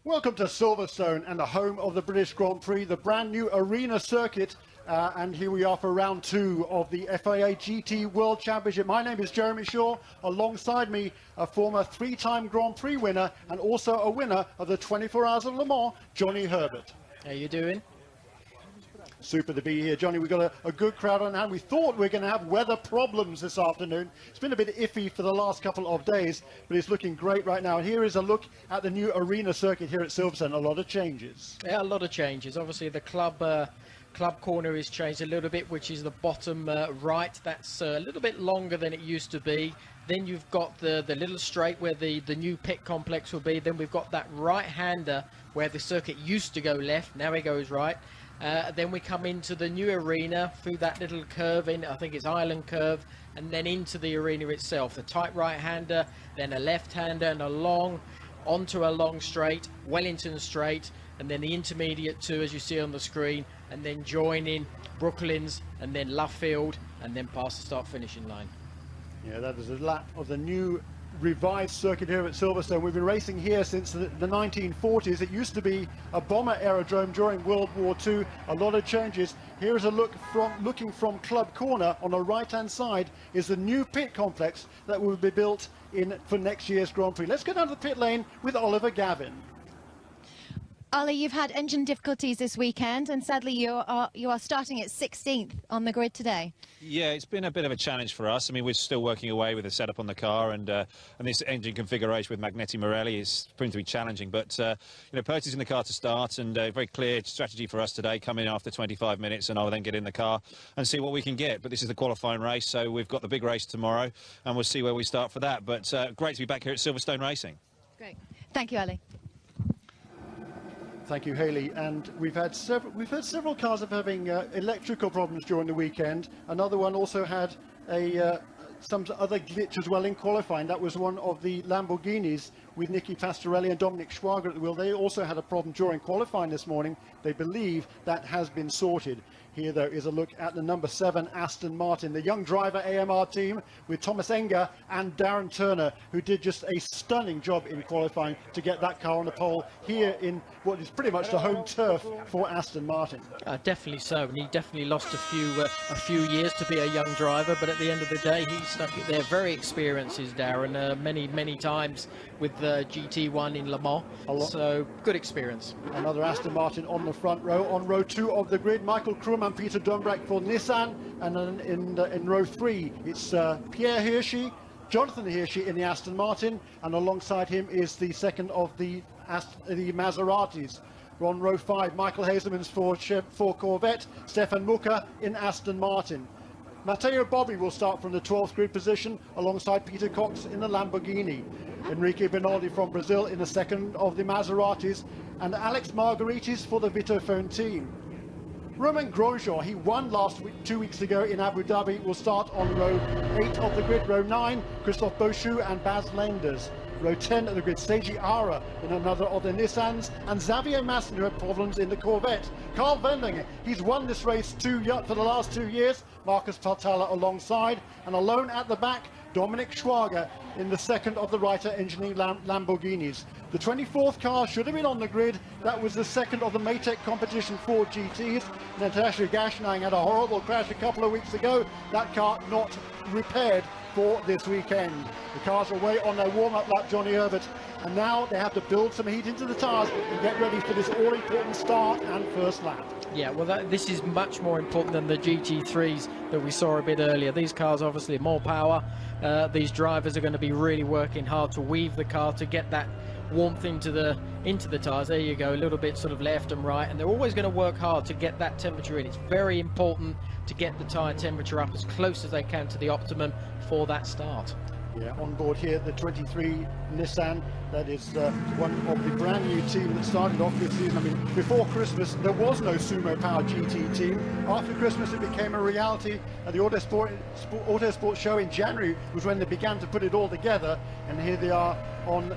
Welcome to Silverstone and the home of the British Grand Prix, the brand new arena circuit. And here we are for round 2 of the FIA GT World Championship. My name is Jeremy Shaw. Alongside me, a former 3-time Grand Prix winner and also a winner of the 24 Hours of Le Mans, Johnny Herbert. How you doing? Super to be here, Johnny. We've got a good crowd on hand. We thought we were going to have weather problems this afternoon. It's been a bit iffy for the last couple of days, but it's looking great right now. And here is a look at the new arena circuit here at Silverstone. A lot of changes. Yeah, a lot of changes. Obviously, the club corner is changed a little bit, which is the bottom right. That's a little bit longer than it used to be. Then you've got the little straight where the new pit complex will be. Then we've got that right-hander where the circuit used to go left. Now it goes right. Then we come into the new arena through that little curve in, I think it's Island Curve, and then into the arena itself. The tight right-hander, then a left-hander, and onto a long straight, Wellington straight, and then the intermediate 2 as you see on the screen, and then joining Brooklands, and then Luffield, and then past the start finishing line. Yeah, that is a lap of the new revised circuit here at Silverstone. We've been racing here since the 1940s. It used to be a bomber aerodrome during World War II. A lot of changes. Here is a look looking from Club Corner. On the right-hand side is the new pit complex that will be built for next year's Grand Prix. Let's go down to the pit lane with Oliver Gavin. Ollie, you've had engine difficulties this weekend, and sadly you are starting at 16th on the grid today. Yeah, it's been a bit of a challenge for us. I mean, we're still working away with the setup on the car, and this engine configuration with Magneti Marelli is proving to be challenging. But you know, purchasing the car to start, and a very clear strategy for us today. Come in after 25 minutes, and I'll then get in the car and see what we can get. But this is the qualifying race, so we've got the big race tomorrow, and we'll see where we start for that. But great to be back here at Silverstone racing. Great, thank you, Ollie. Thank you, Haley. And we've had several cars of having electrical problems during the weekend. Another one also had some other glitch as well in qualifying. That was one of the Lamborghinis with Nicky Pastorelli and Dominic Schwager at the wheel. They also had a problem during qualifying this morning. They believe that has been sorted. Here, though, is a look at the number 7 Aston Martin, the young driver AMR team with Thomas Enger and Darren Turner, who did just a stunning job in qualifying to get that car on the pole here in what is pretty much the home turf for Aston Martin. Definitely so, and he definitely lost a few years to be a young driver, but at the end of the day, he stuck it there. Very experienced is Darren, many times with GT1 in Le Mans, so good experience. Another Aston Martin on the front row. On row 2 of the grid, Michael Krum and Peter Dunbrack for Nissan, and then in row 3 it's Pierre Hirschi, Jonathan Hirschi in the Aston Martin, and alongside him is the second of the Maseratis. On row 5, Michael Hazelman's for Corvette, Stefan Mucker in Aston Martin. Matteo Bobbi will start from the 12th grid position alongside Peter Cox in the Lamborghini. Enrique Benaldi from Brazil in the second of the Maseratis, and Alex Margaritis for the Vitofone team. Romain Grosjean, he won 2 weeks ago in Abu Dhabi, will start on row 8 of the grid. Row 9, Christophe Beauchou and Baz Lenders. Row 10 of the grid, Seiji Ara in another of the Nissans, and Xavier Masson, who had problems in the Corvette. Carl Wendlinger, he's won this race for the last 2 years. Marcus Partala alongside, and alone at the back, Dominic Schwager in the second of the Reiter Engineering Lamborghinis. The 24th car should have been on the grid. That was the second of the Maytech competition for GTs. Natasha Gashnang had a horrible crash a couple of weeks ago. That car not repaired for this weekend. The cars are away on their warm-up lap, Johnny Herbert, and now they have to build some heat into the tyres and get ready for this all-important start and first lap. Yeah, well, this is much more important than the GT3s that we saw a bit earlier. These cars obviously more power. These drivers are going to be really working hard to weave the car to get that warmth into the tyres. There you go, a little bit sort of left and right, and they're always going to work hard to get that temperature in. It's very important to get the tyre temperature up as close as they can to the optimum for that start. Yeah, on board here, the 23 Nissan, that is one of the brand new team that started off this season. I mean, before Christmas, there was no Sumo Power GT team. After Christmas, it became a reality. At the Autosport show in January was when they began to put it all together. And here they are on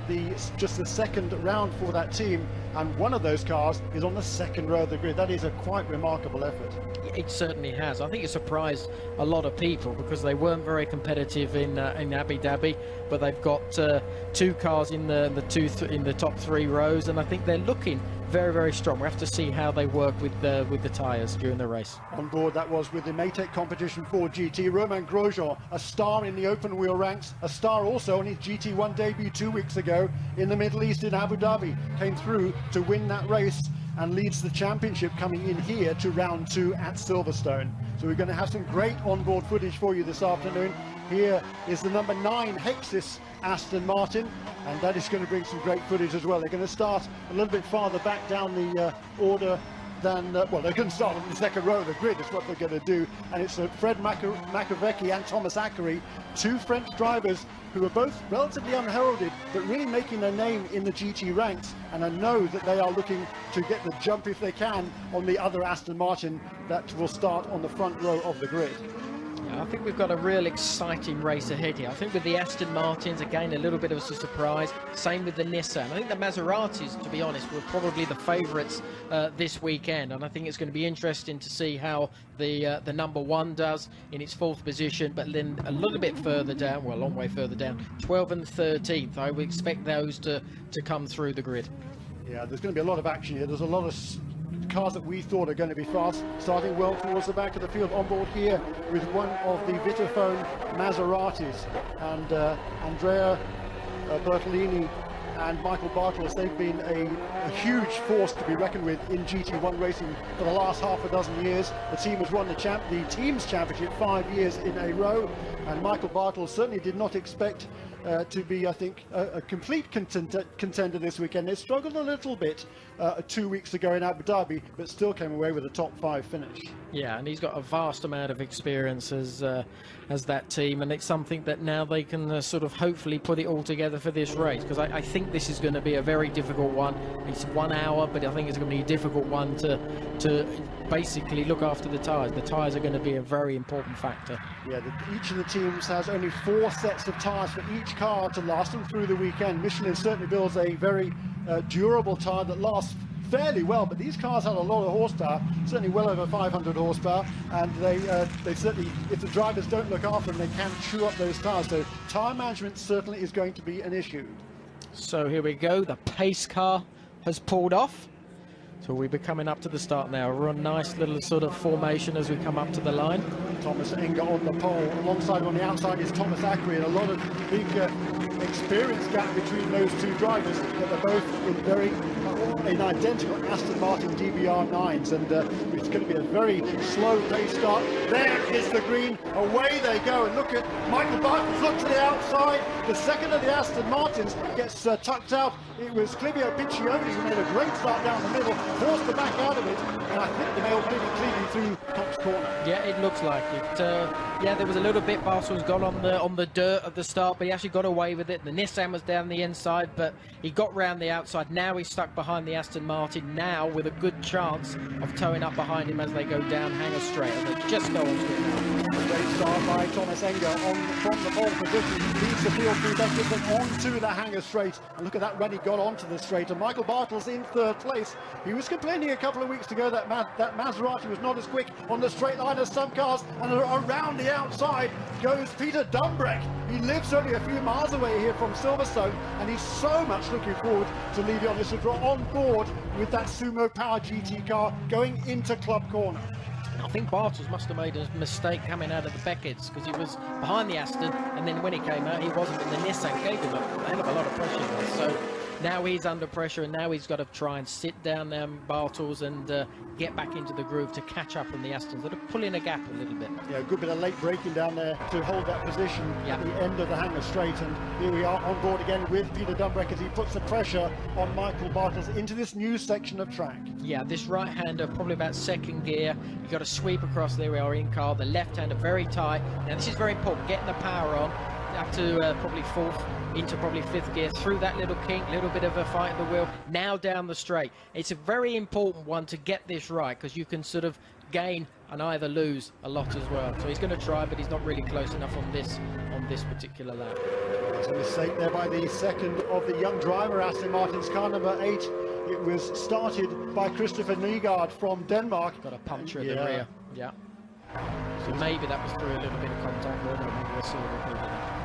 just the second round for that team. And one of those cars is on the second row of the grid. That is a quite remarkable effort. It certainly has. I think it surprised a lot of people because they weren't very competitive in Abu Dhabi, but they've got 2 cars in the top 3 rows, and I think they're looking very, very strong. We have to see how they work with the tyres during the race. On board, that was with the Maytech Competition 4 GT. Romain Grosjean, a star in the open wheel ranks, a star also on his GT1 debut 2 weeks ago in the Middle East in Abu Dhabi. Came through to win that race and leads the championship coming in here to round 2 at Silverstone. So we're going to have some great onboard footage for you this afternoon. Here is the number 9 Hexis Aston Martin, and that is going to bring some great footage as well. They're going to start a little bit farther back down the order than, well, they're going to start on the second row of the grid is what they're going to do, and it's Fred Macavecchi and Thomas Ackery, 2 French drivers who are both relatively unheralded but really making their name in the GT ranks, and I know that they are looking to get the jump if they can on the other Aston Martin that will start on the front row of the grid. I think we've got a real exciting race ahead here. I think with the Aston Martins, again, a little bit of a surprise. Same with the Nissan. I think the Maseratis, to be honest, were probably the favourites this weekend. And I think it's going to be interesting to see how the number 1 does in its 4th position. But then a little bit further down, well, a long way further down, 12th and 13th. I would expect those to come through the grid. Yeah, there's going to be a lot of action here. There's a lot of cars that we thought are going to be fast, starting well towards the back of the field. On board here with one of the Vitaphone Maseratis, and Andrea Bertolini and Michael Bartels. They've been a huge force to be reckoned with in GT1 racing for the last half a dozen years. The team has won the team's championship 5 years in a row, and Michael Bartels certainly did not expect to be, I think, a complete contender this weekend. They struggled a little bit 2 weeks ago in Abu Dhabi, but still came away with a top 5 finish. Yeah, and he's got a vast amount of experience as that team, and it's something that now they can sort of hopefully put it all together for this race, because I think this is going to be a very difficult one. It's 1 hour, but I think it's going to be a difficult one to basically look after the tyres. The tyres are going to be a very important factor. Yeah, each of the teams has only 4 sets of tyres for each car to last them through the weekend. Michelin certainly builds a very durable tyre that lasts fairly well, but these cars have a lot of horsepower, certainly well over 500 horsepower, and they certainly, if the drivers don't look after them, they can chew up those tyres. So tyre management certainly is going to be an issue. So here we go, the pace car has pulled off. So we'll be coming up to the start now. We're on a nice little sort of formation as we come up to the line. Thomas Enger on the pole. Alongside on the outside is Thomas Ackery, and a lot of big experience gap between those 2 drivers, but they're both in identical Aston Martin DBR9s, and it's going to be a very slow pace start. There is the green, away they go, and look at Michael Bartels, look to the outside. The second of the Aston Martins gets tucked out. It was Clivio Piccioni who made a great start down the middle, forced the back out of it, and I think the male maybe cleanly through Cox corner. Yeah, it looks like it. Yeah, there was a little bit. Bartels got on the dirt at the start, but he actually got away with it. The Nissan was down the inside, but he got round the outside. Now he's stuck behind the Aston Martin, now with a good chance of towing up behind him as they go down Hanger Straight. And they just go onto it now. Great start by Thomas Enger from the pole position. Leads the field through that, gets them onto the Hanger Straight. And look at that run, he got onto the straight. And Michael Bartels in 3rd place. He was complaining a couple of weeks ago that Maserati was not as quick on the straight line as some cars. And around the outside goes Peter Dumbrek. He lives only a few miles away here from Silverstone, and he's so much looking forward to leaving on this draw on board with that Sumo Power GT car going into Club Corner. I think Bartels must have made a mistake coming out of the Beckett's, because he was behind the Aston, and then when he came out, he wasn't, and the Nissan gave him a hell of a lot of pressure. So now he's under pressure, and now he's got to try and sit down there, Bartels, and get back into the groove to catch up on the Astons that are pulling a gap a little bit. Yeah, a good bit of late braking down there to hold that position at the end of the Hanger Straight, and here we are on board again with Peter Dumbrek as he puts the pressure on Michael Bartels into this new section of track. Yeah, this right-hander probably about 2nd gear. You've got to sweep across. There we are in car. The left-hander very tight. Now this is very important, getting the power on up to probably 4th into probably 5th gear, through that little kink, little bit of a fight at the wheel, now down the straight. It's a very important one to get this right, because you can sort of gain and either lose a lot as well. So he's going to try, but he's not really close enough on this particular lap. There's a mistake there by the second of the young driver, Aston Martin's car number 8. It was started by Christopher Nygaard from Denmark. Got a puncture in the rear. Yeah. So maybe that was through a little bit of contact, but we'll see what we do.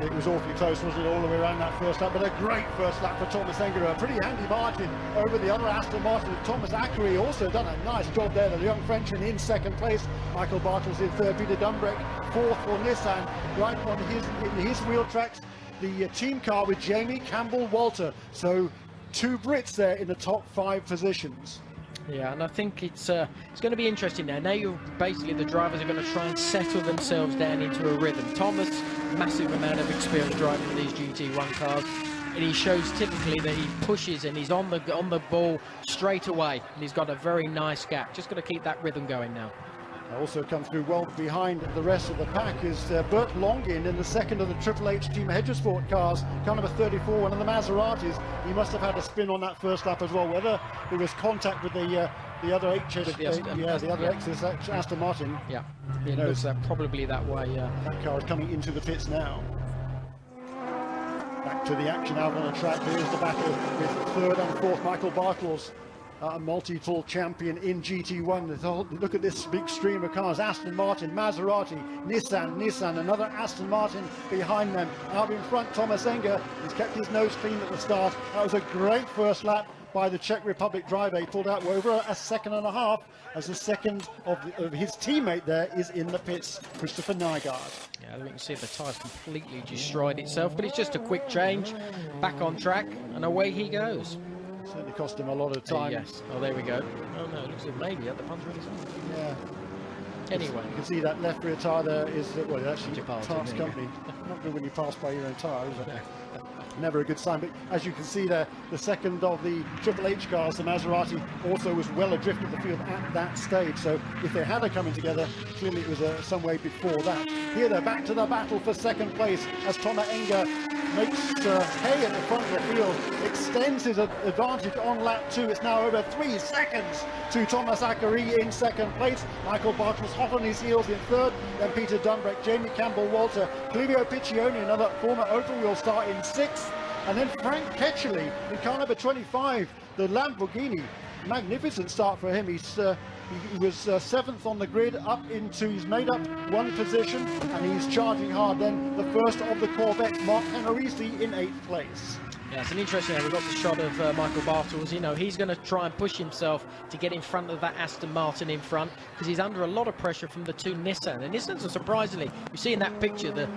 It was awfully close, wasn't it, all the way around that first lap, but a great first lap for Thomas Enger, a pretty handy margin over the other Aston Martin. Thomas Ackery also done a nice job there, the young Frenchman in second place, Michael Bartels in third, Peter Dumbrek fourth for Nissan, right on in his wheel tracks, the team car with Jamie Campbell-Walter, so 2 Brits there in the top 5 positions. Yeah, and I think it's going to be interesting now. Now you're basically, the drivers are going to try and settle themselves down into a rhythm. Thomas, massive amount of experience driving these GT1 cars, and he shows typically that he pushes and he's on the ball straight away, and he's got a very nice gap. Just got to keep that rhythm going now. Also come through well behind the rest of the pack is Bert Longin in the second of the Triple H Team Hedgersport cars, car number 34, one of the Maseratis. He must have had a spin on that first lap as well, whether there was contact with the other Aston Martin. Yeah, it looks that probably that way. That car is coming into the pits now. Back to the action out on the track. Here's the battle with third and fourth Michael Bartels. A multiple champion in GT1. Look at this big stream of cars. Aston Martin, Maserati, Nissan, another Aston Martin behind them. Out in front, Thomas Enger. He's kept his nose clean at the start. That was a great first lap by the Czech Republic driver. He pulled out over a second and a half as the second of his teammate there is in the pits, Christopher Nygaard. Yeah, we can see the tyre completely destroyed itself, but it's just a quick change, back on track, and away he goes. Certainly cost him a lot of time. Yes. Oh, there we go. Oh no, it looks like maybe at the punch really side. Yeah. Anyway, you can see that left rear tyre there is well, actually Tart's company. Go. Not good when you pass by your own tyre, is it? Never a good sign. But as you can see there, the second of the Triple H cars, the Maserati, also was well adrift of the field at that stage. So if they had a coming together, clearly it was some way before that. Here they're back to the battle for second place as Thomas Enger makes hay at the front of the field, extends his advantage on lap 2. It's now over 3 seconds to Thomas Ackery in second place. Michael Bartels hot on his heels in third, then Peter Dumbrek, Jamie Campbell-Walter, Clivio Piccioni, another former open wheel star, in 6th, and then Frank Ketchley in car number 25, the Lamborghini. Magnificent start for him. He was 7th on the grid, he's made up 1 position, and he's charging hard. Then the first of the Corvettes, Mark Canorisi, in 8th place. Yeah, it's an interesting. We've got the shot of Michael Bartels. You know, he's going to try and push himself to get in front of that Aston Martin in front, because he's under a lot of pressure from the 2 Nissan. And Nissans are surprisingly, you see in that picture, the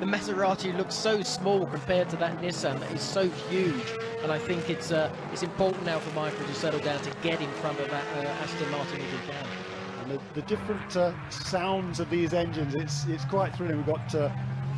Maserati looks so small compared to that Nissan that is so huge. And I think it's important now for Michael to settle down to get in front of that Aston Martin if he can. And the different sounds of these engines, it's quite thrilling. We've got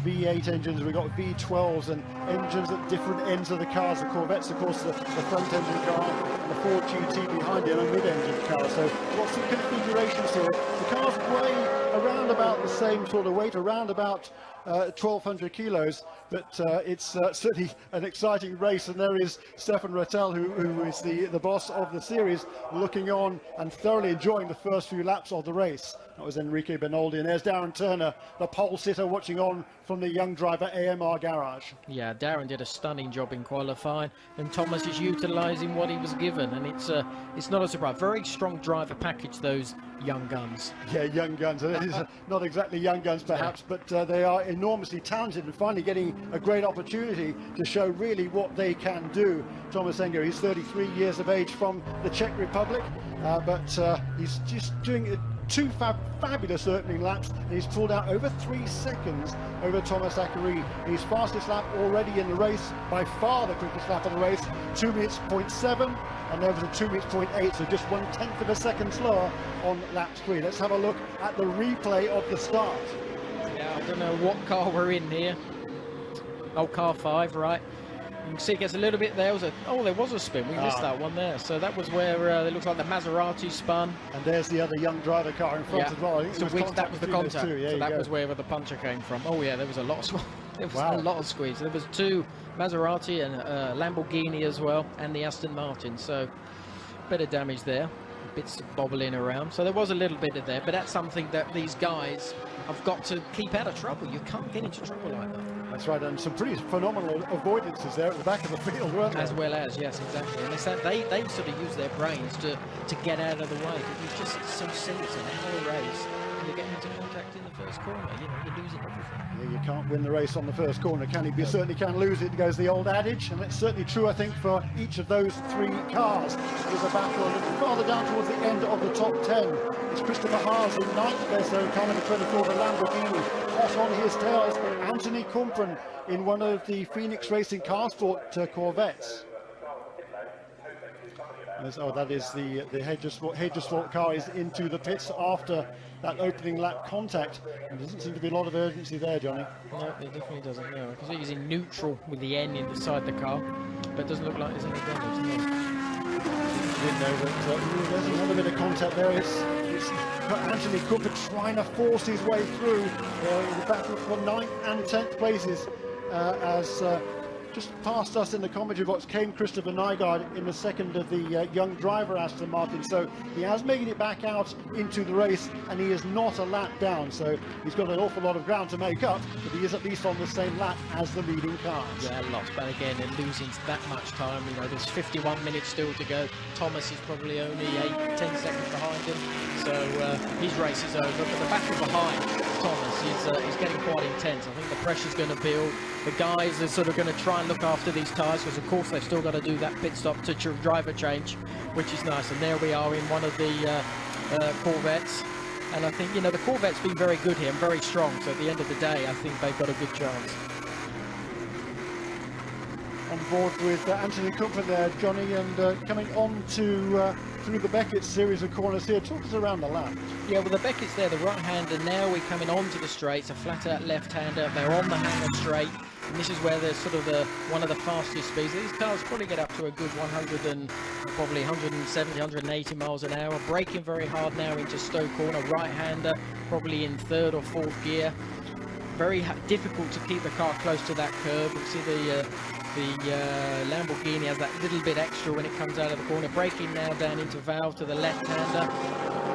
V8 engines, we've got V12s, and engines at different ends of the cars. The Corvettes, of course, the front engine car, and the Ford GT behind it, and a mid-engine car. So lots of configurations here. The cars weigh around about the same sort of weight, around about 1,200 kilos, but it's certainly an exciting race. And there is Stefan Rattel, who is the boss of the series, looking on and thoroughly enjoying the first few laps of the race. That was Enrique Benoldi, and there's Darren Turner, the pole sitter, watching on from the young driver AMR Garage. Yeah, Darren did a stunning job in qualifying, and Thomas is utilising what he was given, and it's not a surprise. Very strong driver package, those young guns. Yeah, young guns. It is not exactly young guns perhaps, but they are enormously talented and finally getting a great opportunity to show really what they can do. Thomas Enger, he's 33 years of age, from the Czech Republic, but he's just doing 2 fabulous opening laps, and he's pulled out over 3 seconds over Thomas Ackery. His fastest lap already in the race, by far the quickest lap of the race, 2 minutes 0.7, and there was a 2 minutes 0.8, so just 1/10 of a second slower on lap 3. Let's have a look at the replay of the start. Yeah, I don't know what car we're in here. Oh, car 5, right. You can see it gets a little bit there. There was a spin. We missed that one there. So that was where it looks like the Maserati spun. And there's the other young driver car in front as well. I think so that was the contact. So that was where the puncher came from. Oh yeah, there was a lot of a lot of squeeze. There was 2 Maserati and Lamborghini as well, and the Aston Martin. So bit of damage there. bits bobbling around. So there was a little bit of there, but that's something that these guys have got to keep out of trouble. You can't get into trouble like that. That's right, and some pretty phenomenal avoidances there at the back of the field, weren't there? As well as, yes, exactly. And they sort of use their brains to get out of the way. But it's just so silly, it's an hour race, and you're getting into contact in the first corner. You know, you're losing everything. Yeah, you can't win the race on the first corner, can you? You certainly can lose it, goes the old adage, and it's certainly true, I think, for each of those three cars. There's a battle a little farther down towards the end of the top 10. It's Christopher Haas in ninth place, so kind of a credit for the Lamborghini. Hot on his tails, Anthony Kumpran in one of the Phoenix Racing Car Sport Corvettes. Oh, that is the Hedgerswalt car is into the pits after that opening lap contact. And there doesn't seem to be a lot of urgency there, Johnny. No, it definitely doesn't. No, I can see he's in neutral with the N inside the car, but it doesn't look like there's any damage. There's another bit of contact there. It's Anthony Cooper trying to force his way through the battle for 9th and 10th places as just past us in the commentary box came Christopher Nygaard in the second of the young driver Aston Martin. So he has made it back out into the race, and he is not a lap down. So he's got an awful lot of ground to make up, but he is at least on the same lap as the leading cars. Yeah, lots. But again, they're losing that much time. You know, there's 51 minutes still to go. Thomas is probably only 8-10 seconds behind him. So his race is over. But the battle behind Thomas is getting quite intense. I think the pressure's going to build. The guys are sort of going to try and look after these tyres, because of course they've still got to do that pit stop to driver change, which is nice. And there we are in one of the Corvettes, and I think, you know, the Corvette's been very good here and very strong, so at the end of the day I think they've got a good chance. On board with Anthony Cooper there, Johnny, and coming on to through the Beckett series of corners here. Talk us around the lap. Yeah, well, the Beckett's there, the right-hander. Now we're coming onto the straights, a flat-out left-hander. They're on the hanger straight, and this is where there's sort of one of the fastest speeds. These cars probably get up to a good 170, 180 miles an hour. Braking very hard now into Stowe Corner. Right-hander, probably in third or fourth gear. Very difficult to keep the car close to that curve. You see the Lamborghini has that little bit extra when it comes out of the corner. Braking now down into valve to the left-hander.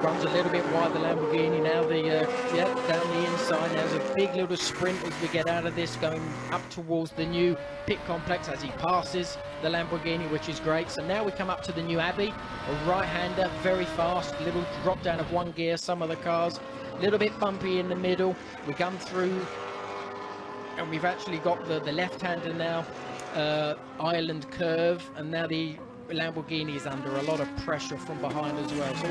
Runs a little bit wide, the Lamborghini. Now down the inside. Now there's a big little sprint as we get out of this, going up towards the new pit complex as he passes the Lamborghini, which is great. So now we come up to the new Abbey, a right-hander, very fast, little drop down of one gear. Some of the cars a little bit bumpy in the middle. We come through, and we've actually got the left-hander now, island curve, and now the Lamborghini is under a lot of pressure from behind as well. So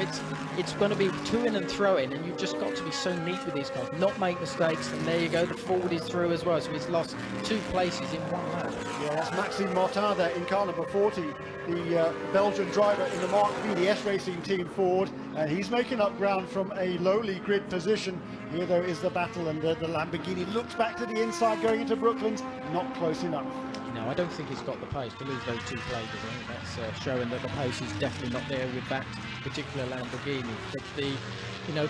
it's going to be to in and throw in, and you've just got to be so neat with these cars, not make mistakes. And there you go, the Ford is through as well, so he's lost 2 places in one lap. Yeah, that's Maxime Martin there in car number 40, the Belgian driver in the Mark V, the S Racing Team Ford, and he's making up ground from a lowly grid position. Here, though, is the battle, and the Lamborghini looks back to the inside going into Brooklands, not close enough. No, I don't think he's got the pace to lose those 2 places. I think that's showing that the pace is definitely not there with that particular Lamborghini.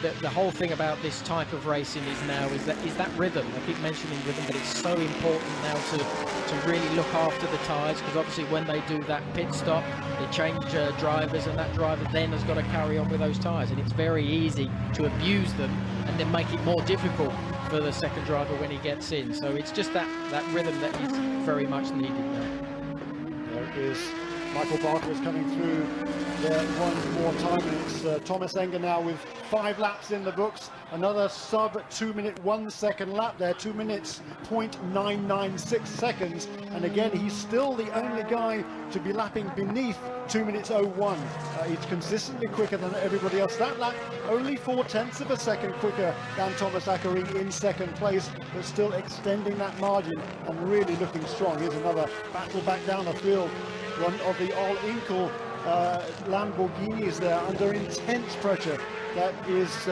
But the whole thing about this type of racing is that rhythm. I keep mentioning rhythm, but it's so important now to really look after the tyres, because obviously when they do that pit stop, they change drivers, and that driver then has got to carry on with those tyres, and it's very easy to abuse them and then make it more difficult for the second driver when he gets in. So it's just that rhythm that is very much needed now. There is Michael Barker's coming through there one more time, and it's Thomas Enger now with 5 laps in the books. Another sub 2 minute 1 second lap there, 2 minutes 0.996 seconds, and again he's still the only guy to be lapping beneath 2 minutes 01. He's consistently quicker than everybody else. That lap only 0.4 of a second quicker than Thomas Akering in second place, but still extending that margin and really looking strong. Here's another battle back down the field. One of the all-Inkle Lamborghinis there under intense pressure. That is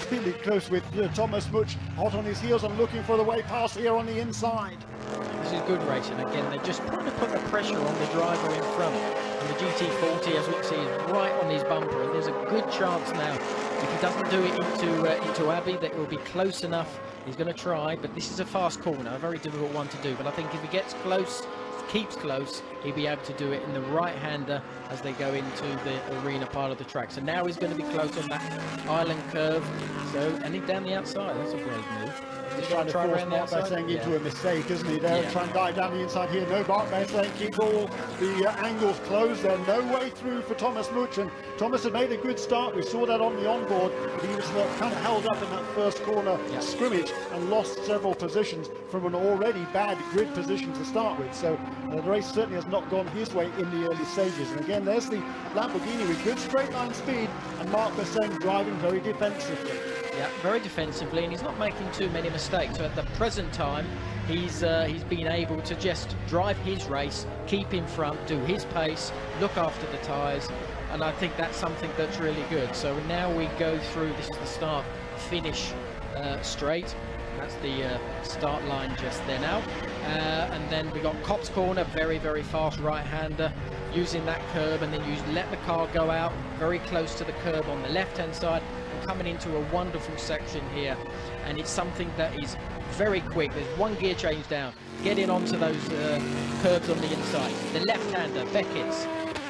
really close with Thomas Much hot on his heels and looking for the way past here on the inside. This is good racing. Again, they're just trying to put the pressure on the driver in front. And the GT40, as we can see, is right on his bumper, and there's a good chance now, if he doesn't do it into Abbey, that it will be close enough. He's going to try, but this is a fast corner, a very difficult one to do. But I think if he gets close keeps close, he'll be able to do it in the right-hander as they go into the arena part of the track. So now he's going to be close on that island curve. So, and he's down the outside. That's a brave move. He's trying to force Mark Basseng into a mistake, isn't he? They're trying to dive down the inside here. No, Mark Basseng keeps all the angles closed there. No way through for Thomas Much, and Thomas had made a good start. We saw that on the onboard, but he was kind of held up in that first corner scrimmage and lost several positions from an already bad grid position to start with. So the race certainly has not gone his way in the early stages. And again, there's the Lamborghini with good straight line speed, and Mark Basseng driving very defensively. Yeah, very defensively, and he's not making too many mistakes. So at the present time, he's been able to just drive his race, keep in front, do his pace, look after the tyres, and I think that's something that's really good. So now we go through, this is the start finish straight. That's the start line just there now. And then we got Copse Corner, very, very fast right-hander, using that curb, and then you let the car go out very close to the curb on the left-hand side, and coming into a wonderful section here. And it's something that is very quick. There's one gear change down, getting onto those curbs on the inside. The left-hander, Beckett's,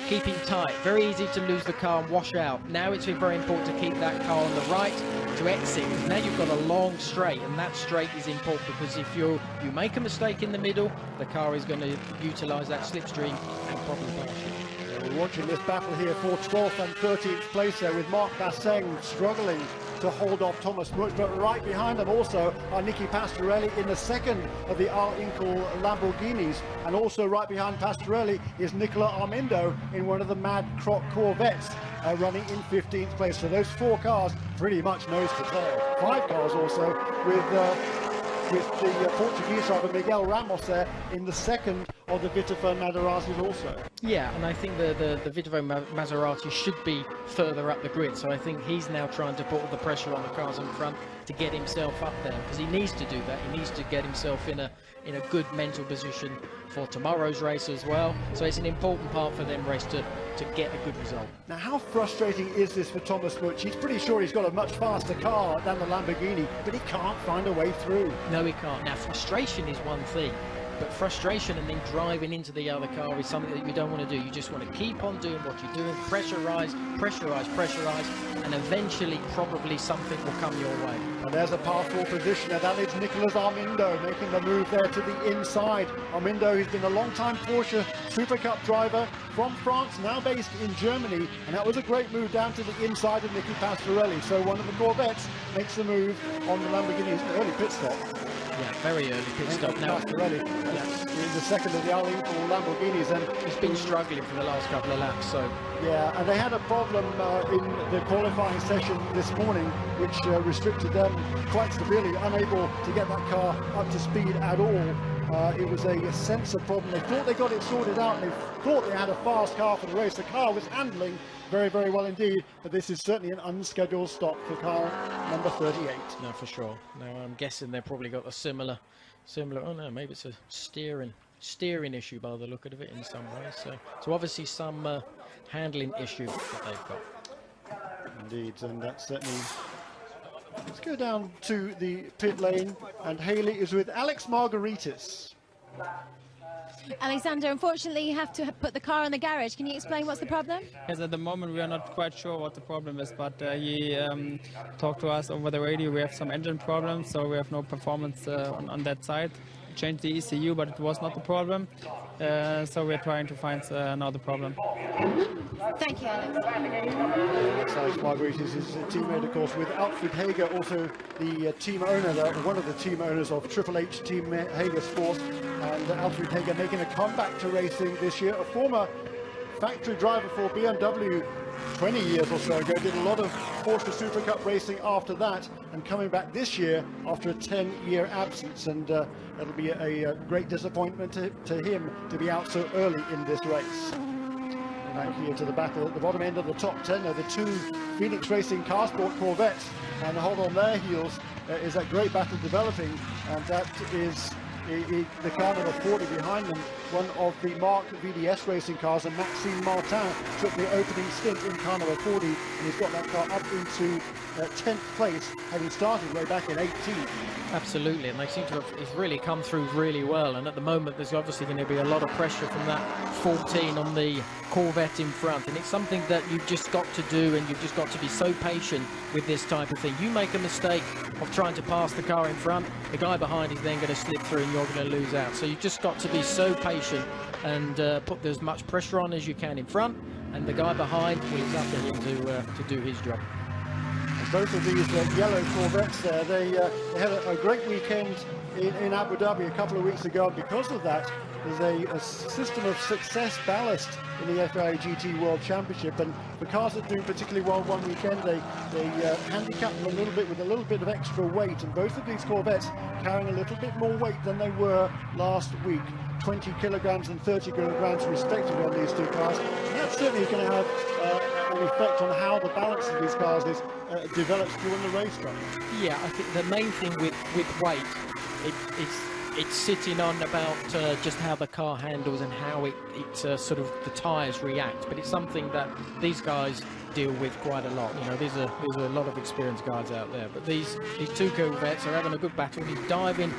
keeping tight, very easy to lose the car and wash out. Now it's very important to keep that car on the right to exit, because now you've got a long straight, and that straight is important, because if you make a mistake in the middle, the car is going to utilise that slipstream and probably finish it. We're watching this battle here for 12th and 13th place there, with Mark Basseng struggling to hold off Thomas Much, but right behind them also are Nicky Pastorelli in the second of the Al Inkle Lamborghinis, and also right behind Pastorelli is Nicola Armindo in one of the Mad Croc Corvettes, running in 15th place. So those four cars pretty much nose to tail. Five cars also with the Portuguese driver Miguel Ramos there in the second of the Viterbo Maseratis also. Yeah, and I think the Viterbo Maserati should be further up the grid, so I think he's now trying to put all the pressure on the cars in front to get himself up there, because he needs to do that. He needs to get himself in a good mental position for tomorrow's race as well. So it's an important part for them race to get a good result. Now, how frustrating is this for Thomas Much? He's pretty sure he's got a much faster car than the Lamborghini, but he can't find a way through. No, he can't. Now, frustration is one thing, but frustration and then driving into the other car is something that you don't want to do. You just want to keep on doing what you're doing, pressurise, pressurise, pressurise, and eventually probably something will come your way. And there's a powerful position, and that is Nicolas Armindo making the move there to the inside. Armindo, who's been a long-time Porsche Super Cup driver from France, now based in Germany, and that was a great move down to the inside of Nicky Pastorelli. So one of the Corvettes makes the move on the Lamborghini. It's an early pit stop. Yeah, very early pit stop now. Pastorelli in the second of the Al Inkle Lamborghinis, and he's been struggling for the last couple of laps. So yeah, and they had a problem in the qualifying session this morning, which restricted them quite severely, unable to get that car up to speed at all. It was a sensor problem. They thought they got it sorted out, and they thought they had a fast car for the race. The car was handling very, very well indeed, but this is certainly an unscheduled stop for car number 38. No, for sure. Now I'm guessing they've probably got a similar, oh no, maybe it's a steering issue by the look of it in some way. So obviously some handling issue that they've got. Indeed, and that's certainly. Let's go down to the pit lane, and Haley is with Alex Margaritis. Alexander, unfortunately you have to put the car in the garage. Can you explain what's the problem? Yes, at the moment we are not quite sure what the problem is, but he talked to us over the radio. We have some engine problems, so we have no performance on that side. We changed the ECU, but it was not the problem, so we're trying to find another problem. Thank you, Alex. Alex Margaritis is a teammate, of course, with Alfred Hager, also the team owner, one of the team owners of Triple H Team Hager Sports, and Alfred Hager making a comeback to racing this year. A former factory driver for BMW 20 years or so ago, did a lot of Porsche Super Cup racing after that, and coming back this year after a 10-year absence, and it'll be a great disappointment to him to be out so early in this race. Back here to the battle at the bottom end of the top 10 are the two Phoenix Racing Car Sport Corvettes, and hot on their heels is that great battle developing, and that is the car number 40 behind them, one of the Mark VDS racing cars, and Maxime Martin took the opening stint in car number 40, and he's got that car up into 10th place, having started way back in 18th. Absolutely, and they seem to have it's really come through really well, and at the moment there's obviously going to be a lot of pressure from that 14 on the Corvette in front, and it's something that you've just got to do, and you've just got to be so patient with this type of thing. You make a mistake of trying to pass the car in front, the guy behind is then going to slip through and you're going to lose out. So you've just got to be so patient and put as much pressure on as you can in front, and the guy behind, well, it's up to him to do his job. Both of these yellow Corvettes there, they had a great weekend in Abu Dhabi a couple of weeks ago. Because of that, there's a system of success ballast in the FIA GT World Championship, and the cars that do particularly well one weekend, they handicap them a little bit with a little bit of extra weight, and both of these Corvettes carrying a little bit more weight than they were last week. 20 kilograms and 30 kilograms respectively on these two cars, and that's certainly going to have an effect on how the balance of these cars develops during the racetrack. Yeah, I think the main thing with weight, it's sitting on about just how the car handles and how it sort of the tyres react, but it's something that these guys deal with quite a lot. You know, there's a lot of experienced guys out there, but these two Corvettes are having a good battle. He's diving.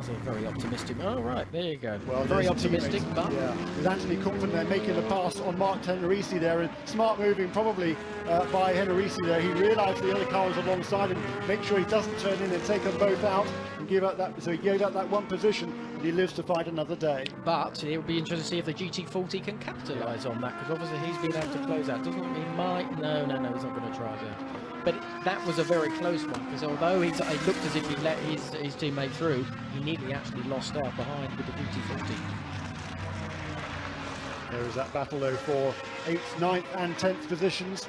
So very optimistic. Oh, right, there you go. Well, very optimistic, but... Yeah, with Anthony Cookman there making a pass on Mark Tenerisi there, and smart moving probably by Tenerisi there. He realised the other car was alongside him, make sure he doesn't turn in and take them both out and give up that, so he gave up that one position, and he lives to fight another day. But it will be interesting to see if the GT40 can capitalise on that, because obviously he's been able to close out. Doesn't he might? No, he's not going to try there. But that was a very close one, because although it looked as if he let his teammate through, he nearly actually lost out behind with the GT40. There is that battle though for 8th, 9th and 10th positions.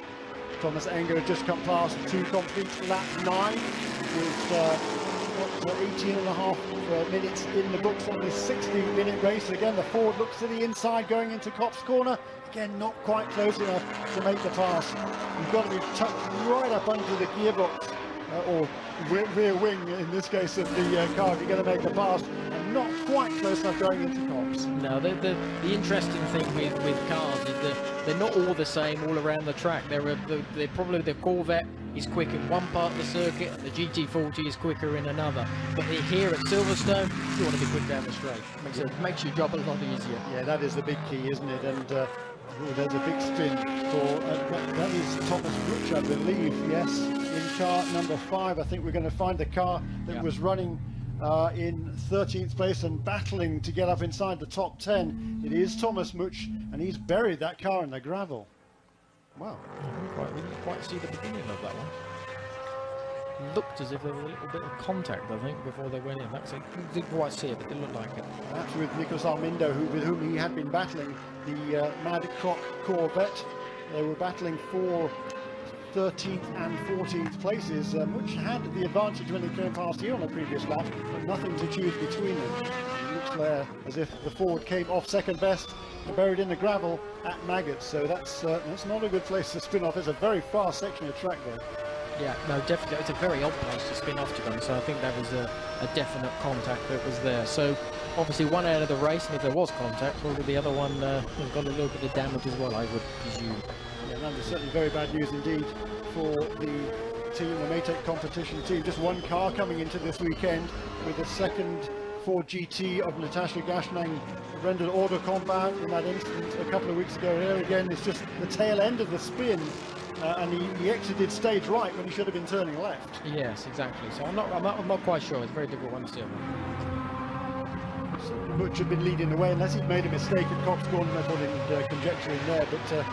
Thomas Enger had just come past to complete lap 9 with 18 and a half minutes in the books on this 60-minute race. Again, the Ford looks to the inside going into Kopp's corner. Again, not quite close enough to make the pass. You've got to be tucked right up under the gearbox, or rear wing in this case of the car if you're going to make the pass, and not quite close enough going into Kopp's. No, the interesting thing with cars is that they're not all the same all around the track. They're probably the Corvette is quick in one part of the circuit, the GT40 is quicker in another. But here at Silverstone, you want to be quick down the straight. Makes your job a lot easier. Yeah, that is the big key, isn't it? And there's a big spin for that is Thomas Butch, I believe. Yes, in car number 5. I think we're going to find the car that was running in 13th place and battling to get up inside the top 10. It is Thomas Much, and he's buried that car in the gravel. Wow. We didn't quite see the beginning of that one. Looked as if there was a little bit of contact, I think, before they went in. Didn't quite see it, but it looked like it. That's with Nikos Armindo, with whom he had been battling the Mad Croc Corvette. They were battling for 13th and 14th places. Much had the advantage when he came past here on a previous lap, but nothing to choose between them. It looks there as if the Ford came off second best and buried in the gravel at Maggots. So that's not a good place to spin off. It's a very fast section of track there. Yeah, no, definitely. It's a very odd place to spin off to them, so I think that was a definite contact that was there. So, obviously, one out of the race, and if there was contact, probably the other one got a little bit of damage as well, I would presume. Yeah, that was certainly very bad news indeed for the team, the Maytech competition team. Just one car coming into this weekend with the second Ford GT of Natasha Gashnang rendered order compound in that incident a couple of weeks ago. Here again, it's just the tail end of the spin. And he exited stage right when he should have been turning left. Yes, exactly. So I'm not quite sure. It's a very difficult one to see. So Butch had been leading the way, unless he'd made a mistake at Kopp's corner, according to conjecture in there. But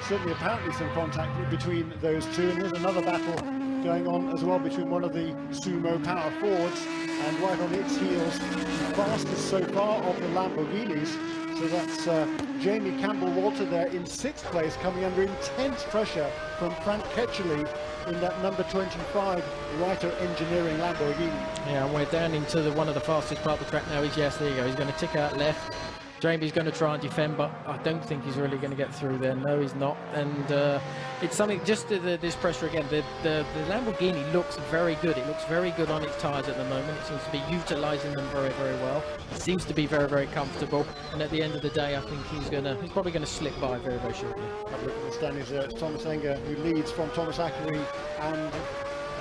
certainly apparently some contact between those two. And there's another battle going on as well between one of the Sumo Power Fords and right on its heels, the fastest so far of the Lamborghinis. So that's Jamie Campbell-Walter there in 6th place, coming under intense pressure from Frank Ketchley in that number 25 Reiter Engineering Lamborghini. Yeah, and we're down into one of the fastest part of the track now. Yes, there you go. He's going to tick out left. Jamie's going to try and defend, but I don't think he's really going to get through there. No, he's not. And it's something, just this pressure again, the Lamborghini looks very good. It looks very good on its tyres at the moment. It seems to be utilising them very, very well. It seems to be very, very comfortable. And at the end of the day, I think he's probably going to slip by very, very shortly. Have a look at the standings there. It's Thomas Enger who leads from Thomas Ackery and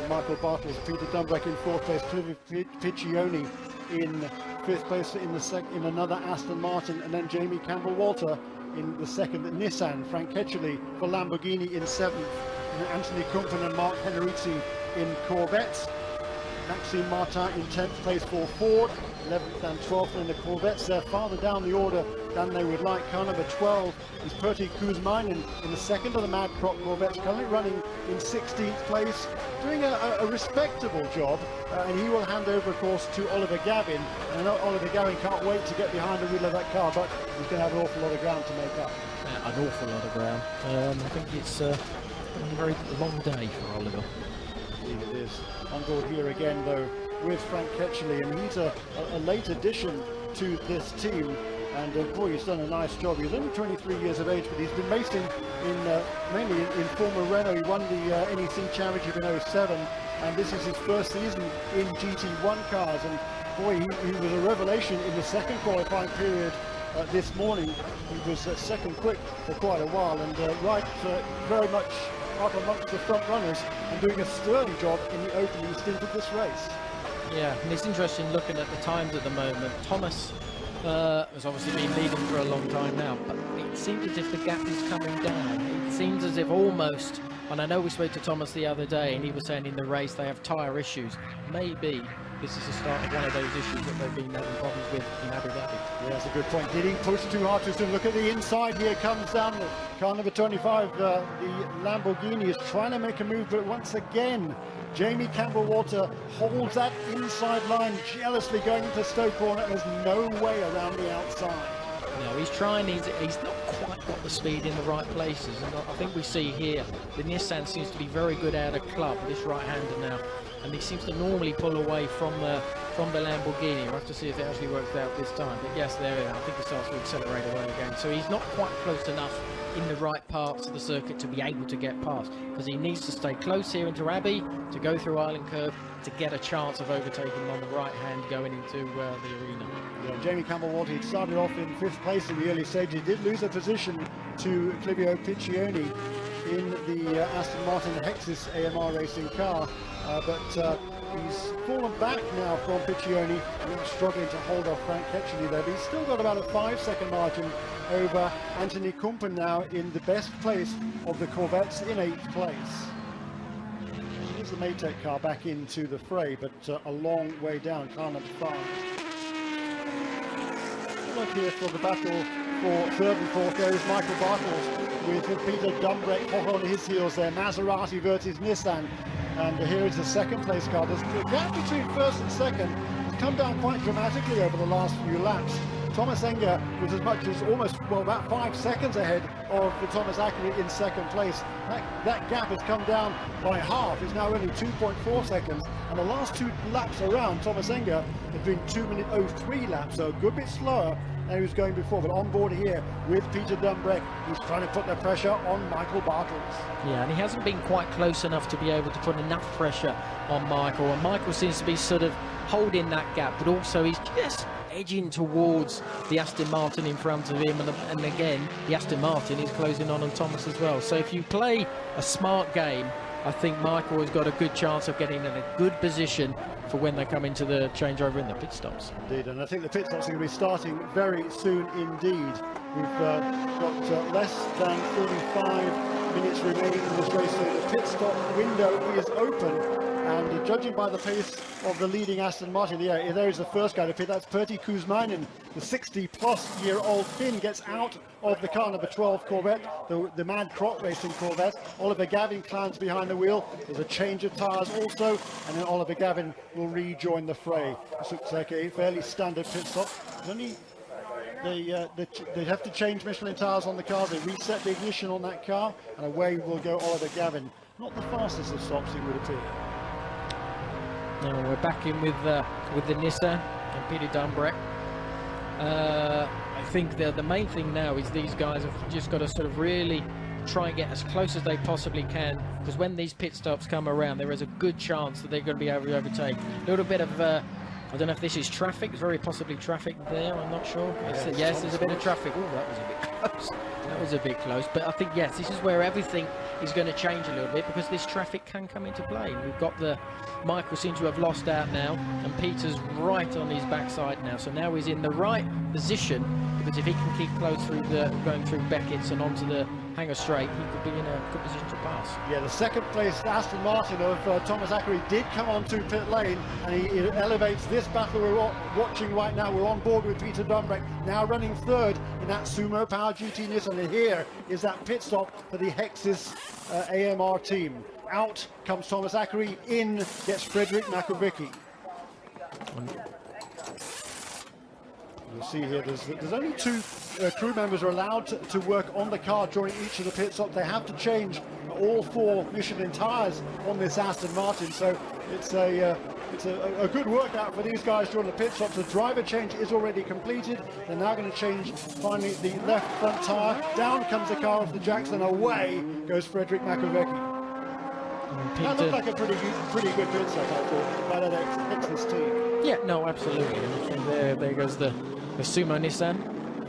Michael Bartels. Peter Dumbrek in 4th place, Clive Piccioni in 5th place in another Aston Martin, and then Jamie Campbell-Walter in the 2nd Nissan. Frank Ketchley for Lamborghini in 7th, and Anthony Kumpen and Mark Henrici in Corvettes. Maxime Martin in 10th place for Ford, 11th and 12th in the Corvettes. They're farther down the order than they would like. Car number 12 is Pertti Kuzmainen in the 2nd of the Mad Crop Corvettes, currently running in 16th place, doing a respectable job, and he will hand over, of course, to Oliver Gavin. And I know Oliver Gavin can't wait to get behind the wheel of that car, but he's going to have an awful lot of ground to make up. An awful lot of ground. I think it's a very long day for Oliver. Indeed it is. On board here again, though, with Frank Ketchley, and he's a late addition to this team, and boy, he's done a nice job. He's only 23 years of age, but he's been racing mainly in former Renault. He won the NEC Championship in 07, and this is his first season in GT1 cars, and boy, he was a revelation in the 2nd qualifying period this morning. He was second quick for quite a while, and very much up amongst the front runners and doing a sterling job in the opening stint of this race. Yeah, and it's interesting looking at the times at the moment. Thomas has obviously been leading for a long time now, but it seems as if the gap is coming down. It seems as if almost, and I know we spoke to Thomas the other day and he was saying in the race they have tyre issues. Maybe this is the start of one of those issues that they've been having problems with in Abu Dhabi. Yeah, that's a good point. Did he push too hard too soon? Look at the inside here, comes down car number 25. The Lamborghini is trying to make a move, but once again, Jamie Campbell-Walter holds that inside line, jealously going into Stoke corner. There's no way around the outside. No, he's trying, he's not quite got the speed in the right places, and I think we see here, the Nissan seems to be very good out of club, this right-hander now, and he seems to normally pull away from the Lamborghini. We'll have to see if it actually works out this time, but yes, there we are. I think he starts to accelerate away again, so he's not quite close enough in the right parts of the circuit to be able to get past, because he needs to stay close here into Abbey to go through Island Curve to get a chance of overtaking on the right hand going into the arena. Yeah, Jamie Campbell-Walter, he started off in 5th place in the early stage. He did lose a position to Clivio Piccioni in the Aston Martin Hexis AMR racing car, but he's fallen back now from Piccioni, and struggling to hold off Frank Ketchley there, but he's still got about a 5-second margin over Anthony Kumpen now in the best place of the Corvettes in 8th place. Here's the Maytech car back into the fray, but a long way down, car number 5. Look here for the battle for 3rd and 4th. There is Michael Bartels with Peter Dumbrek hot on his heels there. Maserati versus Nissan. And here is the 2nd place car. The gap between 1st and 2nd has come down quite dramatically over the last few laps. Thomas Enger was as much as almost, well, about 5 seconds ahead of Thomas Ackery in 2nd place. That gap has come down by half. It's now only 2.4 seconds. And the last 2 laps around, Thomas Enger has been 2:03 laps, so a good bit slower than he was going before. But on board here with Peter Dumbrek, he's trying to put the pressure on Michael Bartels. Yeah, and he hasn't been quite close enough to be able to put enough pressure on Michael. And Michael seems to be sort of holding that gap, but also he's just edging towards the Aston Martin in front of him, and again the Aston Martin is closing on Thomas as well. So if you play a smart game, I think Michael has got a good chance of getting in a good position for when they come into the changeover in the pit stops. Indeed, and I think the pit stops are going to be starting very soon indeed. We've got less than 45 minutes remaining in this race, so the pit stop window is open. And judging by the pace of the leading Aston Martin, yeah, there is the first guy to pit. That's Pertti Kuzmainen, the 60-plus-year-old Finn, gets out of the car number 12 Corvette, the Mad Crop Racing Corvette. Oliver Gavin climbs behind the wheel. There's a change of tyres also, and then Oliver Gavin will rejoin the fray. This looks like a fairly standard pit stop. They have to change Michelin tyres on the car. They reset the ignition on that car, and away will go Oliver Gavin. Not the fastest of stops, it would appear. Now we're back in with the Nissan and Peter Dumbrek. I think the main thing now is these guys have just got to sort of really try and get as close as they possibly can, because when these pit stops come around, there is a good chance that they're going to be able to overtake. A little bit of I don't know if this is traffic, very possibly traffic there, I'm not sure. Yes, there's a bit of traffic. Oh, that was a bit close. That was a bit close. But I think, yes, this is where everything is going to change a little bit, because this traffic can come into play. We've got Michael seems to have lost out now, and Peter's right on his backside now. So now he's in the right position, because if he can keep close through going through Beckett's and onto the Hangar straight, he could be in a good position to pass. Yeah, the second place Aston Martin of Thomas Zachary did come onto pit lane, and he elevates this battle we're watching right now. We're on board with Peter Dunbrack, now running third in that Sumo Power GT Nissan, and here is that pit stop for the Hexis AMR team. Out comes Thomas Zachary, in gets Frederick Makovicky. You'll see here there's only two crew members are allowed to work on the car during each of the pit stops. They have to change all 4 Michelin tyres on this Aston Martin, so it's a good workout for these guys during the pit stops. The driver change is already completed. They're now going to change finally the left front tyre. Down comes the car off the jacks, and away goes Frederick Makovicky. That looked like a pretty good pit stop, I thought, by that Hexis team. Yeah, no, absolutely. And there goes the Sumo Nissan.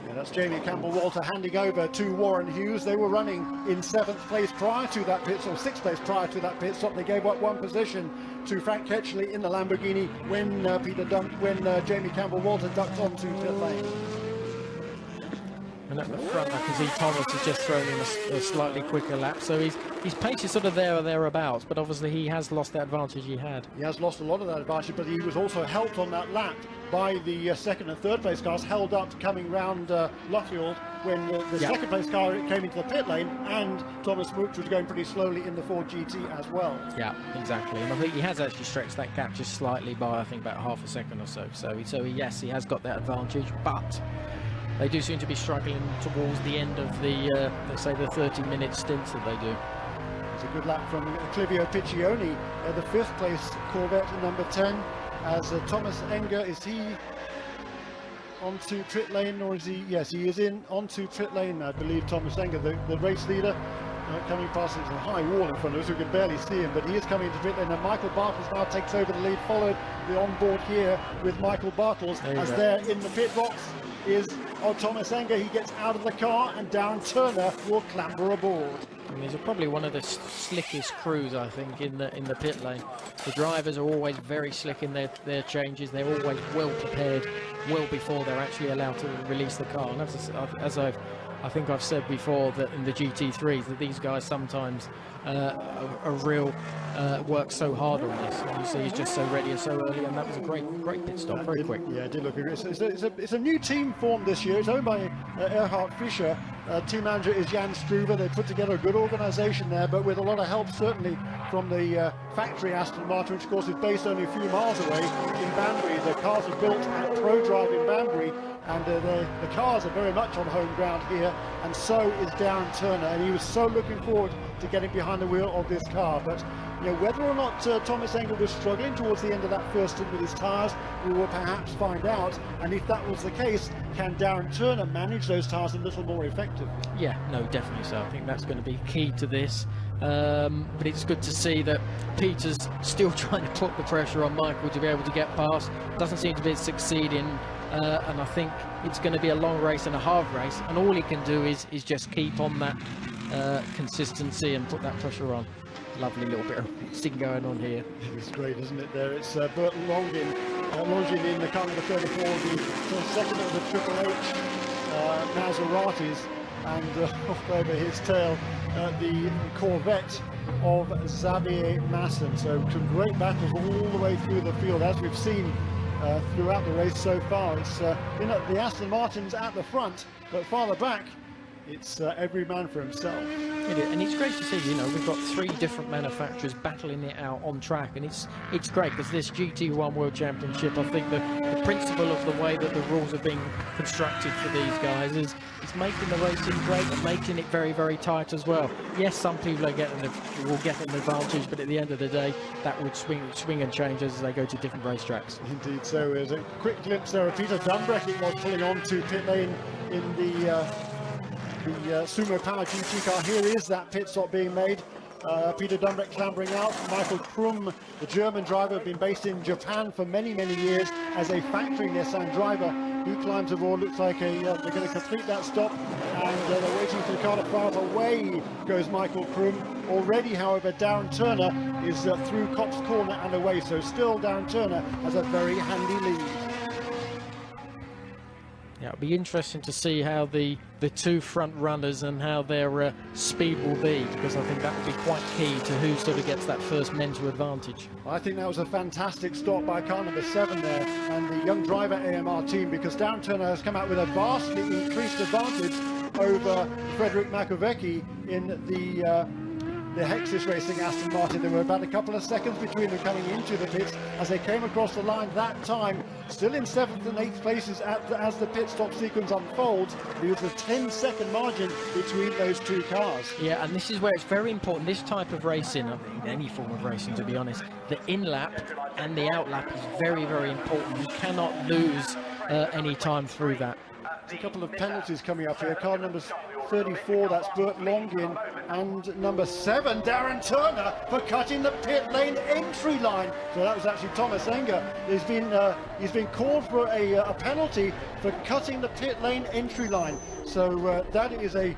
Yeah, that's Jamie Campbell-Walter handing over to Warren Hughes. They were running in 7th place prior to that pit stop, 6th place prior to that pit stop. They gave up 1 position to Frank Ketchley in the Lamborghini when Jamie Campbell-Walter ducked onto pit lane. And at the front, I can see Thomas has just thrown in a slightly quicker lap, so his pace is sort of there or thereabouts, but obviously he has lost that advantage he had. He has lost a lot of that advantage, but he was also helped on that lap by the 2nd and 3rd place cars, held up coming round Luffield when the 2nd place car came into the pit lane, and Thomas Mooch was going pretty slowly in the Ford GT as well. Yeah, exactly, and I think he has actually stretched that gap just slightly by, I think, about half a second or so. So yes, he has got that advantage, but they do seem to be struggling towards the end of the, let's say, the 30-minute stints that they do. It's a good lap from Clivio Piccioni, the 5th place Corvette number 10, as Thomas Enger, is he onto pit lane, or is he? Yes, he is in onto pit lane, I believe, Thomas Enger, the race leader. Coming past, there's a high wall in front of us, we can barely see him, but he is coming into pit lane, and Michael Bartels now takes over the lead, followed the onboard here with Michael Bartels, as there in the pit box is Thomas Enger. He gets out of the car, and Darren Turner will clamber aboard. And these are probably one of the slickest crews, I think, in the pit lane. The drivers are always very slick in their changes. They're always well prepared, well before they're actually allowed to release the car. And as I think I've said before, that in the GT3s, that these guys sometimes work so hard on this. And you see he's just so ready and so early, and that was a great pit stop, very quick. Yeah, it did look good. It's a new team formed this year. It's owned by Erhard Fischer. Team manager is Jan Struve. They put together a good organisation there, but with a lot of help certainly from the factory Aston Martin, which of course is based only a few miles away in Banbury. The cars are built at ProDrive in Banbury, and the cars are very much on home ground here, and so is Darren Turner, and he was so looking forward to getting behind the wheel of this car. But you know, whether or not Thomas Enger was struggling towards the end of that first stint with his tyres, we will perhaps find out. And if that was the case, can Darren Turner manage those tyres a little more effectively? Yeah, no, definitely so. I think that's going to be key to this. But it's good to see that Peter's still trying to put the pressure on Michael to be able to get past. Doesn't seem to be succeeding. And I think it's going to be a long race and a hard race, and all he can do is just keep on that consistency and put that pressure on. Lovely little bit of thing going on here. It's great, isn't it? There it's Bert Longin in the car number 34, the second of the Triple H Maseratis, and off over his tail the Corvette of Xavier Masson. So some great battles all the way through the field, as we've seen throughout the race so far. It's the Aston Martins at the front, but farther back it's every man for himself. It is, and it's great to see, you know, we've got 3 different manufacturers battling it out on track, and it's great because this GT1 World Championship, I think the principle of the way that the rules are being constructed for these guys is making the racing great and making it very, very tight as well. Yes, some people will get an advantage, but at the end of the day, that would swing and change as they go to different racetracks. Indeed, so there's a quick glimpse there of Peter Dunbreck. It was pulling on to pit lane in the Sumo Power GT car. Here is that pit stop being made. Peter Dunbreck clambering out. Michael Krum, the German driver, been based in Japan for many, many years as a factory Nissan driver. He climbs aboard. Looks like they're going to complete that stop, and they're waiting for the car to fire. Away goes Michael Krum. Already, however, Darren Turner is through Cops Corner and away, so still Darren Turner has a very handy lead. Yeah, it'll be interesting to see how the 2 front runners and how their speed will be, because I think that will be quite key to who sort of gets that first mental advantage. I think that was a fantastic stop by car number 7 there, and the young driver AMR team, because Darren Turner has come out with a vastly increased advantage over Frederick Makovecki in the Hexis Racing Aston Martin. There were about a couple of seconds between them coming into the pits as they came across the line that time, still in 7th and 8th places as the pit stop sequence unfolds. There was a 10-second margin between those 2 cars. Yeah, and this is where it's very important, this type of racing, I think any form of racing to be honest, the in-lap and the out-lap is very, very important. You cannot lose any time through that. There's a couple of penalties coming up here. Car number 34, that's Bert Longin, and number 7, Darren Turner, for cutting the pit lane entry line. So that was actually Thomas Enger. He's been called for a penalty for cutting the pit lane entry line. So that is a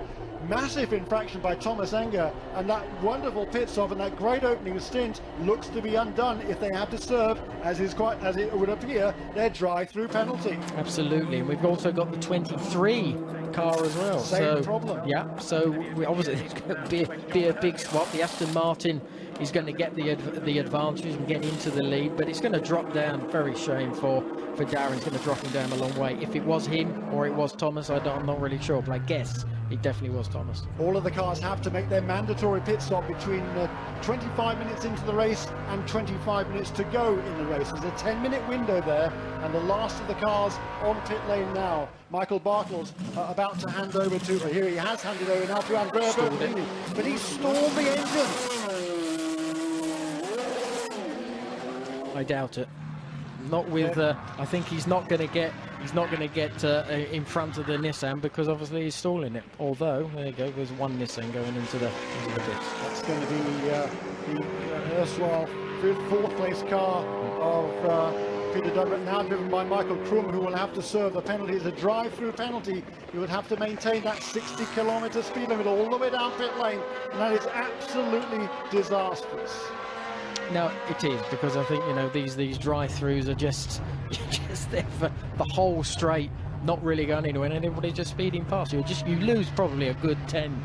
massive infraction by Thomas Enger, and that wonderful pit stop and that great opening stint looks to be undone if they have to serve, as it would appear, their drive-through penalty. Absolutely, and we've also got the 23 car as well. Same problem. Yeah, so obviously it's going to be a big swap. The Aston Martin is going to get the advantage and get into the lead, but it's going to drop down. Very shame for Darren. It's going to drop him down a long way. If it was him or it was Thomas, I'm not really sure, but I guess it definitely was Thomas. All of the cars have to make their mandatory pit stop between 25 minutes into the race and 25 minutes to go in the race. There's a 10-minute window there, and the last of the cars on pit lane now. Michael Bartels about to hand over to, here he has handed over now to Andrea Bertolini, but he stalled the engine. I doubt it. Not with. I think he's not going to get. He's not going to get in front of the Nissan because obviously he's stalling it. Although there you go, there's one Nissan going into the pits. That's going to be the erstwhile 4th place car of Peter Dunbreck, now driven by Michael Krum, who will have to serve the penalty. It's a drive-through penalty. He would have to maintain that 60-kilometer speed limit all the way down pit lane, and that is absolutely disastrous. No, it is, because I think, you know, these drive-throughs are just there for the whole straight, not really going anywhere, and everybody's just speeding past you. You lose probably a good 10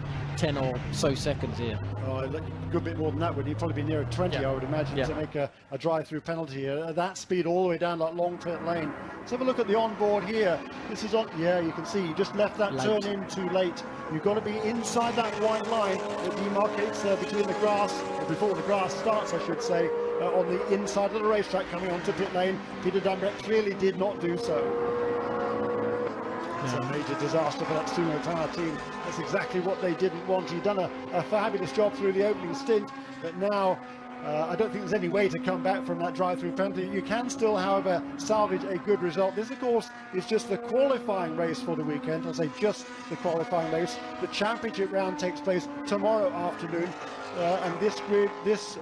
or so seconds here. Oh, a good bit more than that, would you? Probably be near 20, I would imagine, to make a drive-through penalty here. That speed all the way down that long pit lane. Let's have a look at the onboard here. This is on, yeah, you can see you just left that turn in too late. You've got to be inside that white line that demarcates between the grass, or before the grass starts, I should say, on the inside of the racetrack coming onto pit lane. Peter Dunbreck clearly did not do so. It's a major disaster for that Sumo Power team. That's exactly what they didn't want. He'd done a fabulous job through the opening stint, but now I don't think there's any way to come back from that drive-through penalty. You can still, however, salvage a good result. This, of course, is just the qualifying race for the weekend. I'll say just the qualifying race. The championship round takes place tomorrow afternoon. And this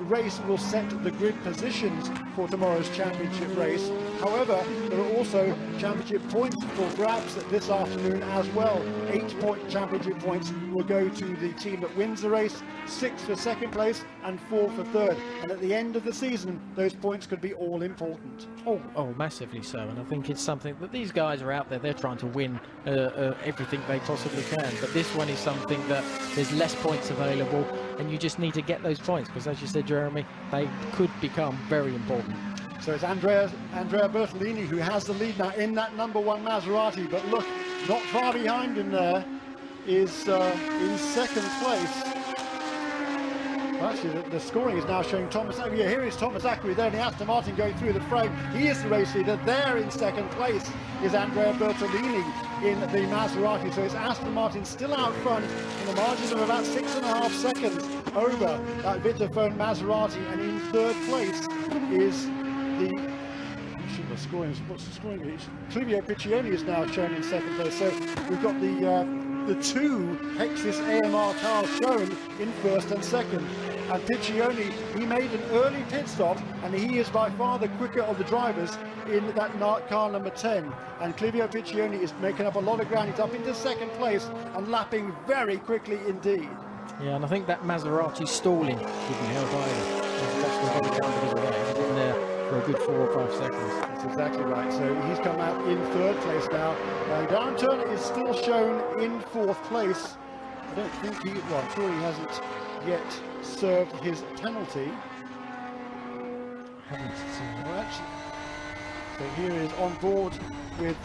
race will set the grid positions for tomorrow's championship race. However, there are also championship points for grabs this afternoon as well. 8 championship points will go to the team that wins the race, 6 for second place and 4 for third. And at the end of the season, those points could be all important. Oh, massively so. And I think it's something that these guys are out there, they're trying to win everything they possibly can. But this one is something that there's less points available, and you just need to get those points, because as you said, Jeremy, they could become very important. So it's Andrea Bertolini who has the lead now in that #1 Maserati, but look, not far behind him there. is in second place. Well, actually, the scoring is now showing Thomas Ackroyd. Yeah, here is Thomas Ackroyd there in the Aston Martin going through the frame. He is the race leader. There in second place is Andrea Bertolini in the Maserati. So it's Aston Martin still out front in a margin of about 6.5 seconds over that Vitaphone Maserati. And in third place is the... What's the scoring? Clivio Piccioni is now shown in second place. So we've got the two Hexis AMR cars shown in first and second. And Piccioni, he made an early pit stop, and he is by far the quicker of the drivers in that car number 10. And Clivio Piccioni is making up a lot of ground. He's up into second place and lapping very quickly indeed. Yeah, and I think that Maserati stalling didn't help either. He's lost a lot of time because of that. He's in there for a good 4 or 5 seconds. That's exactly right. So he's come out in third place now. And Darren Turner is still shown in fourth place. I don't think he, well, I'm sure he hasn't yet served his penalty. Haven't seen Well, actually, so here is on board with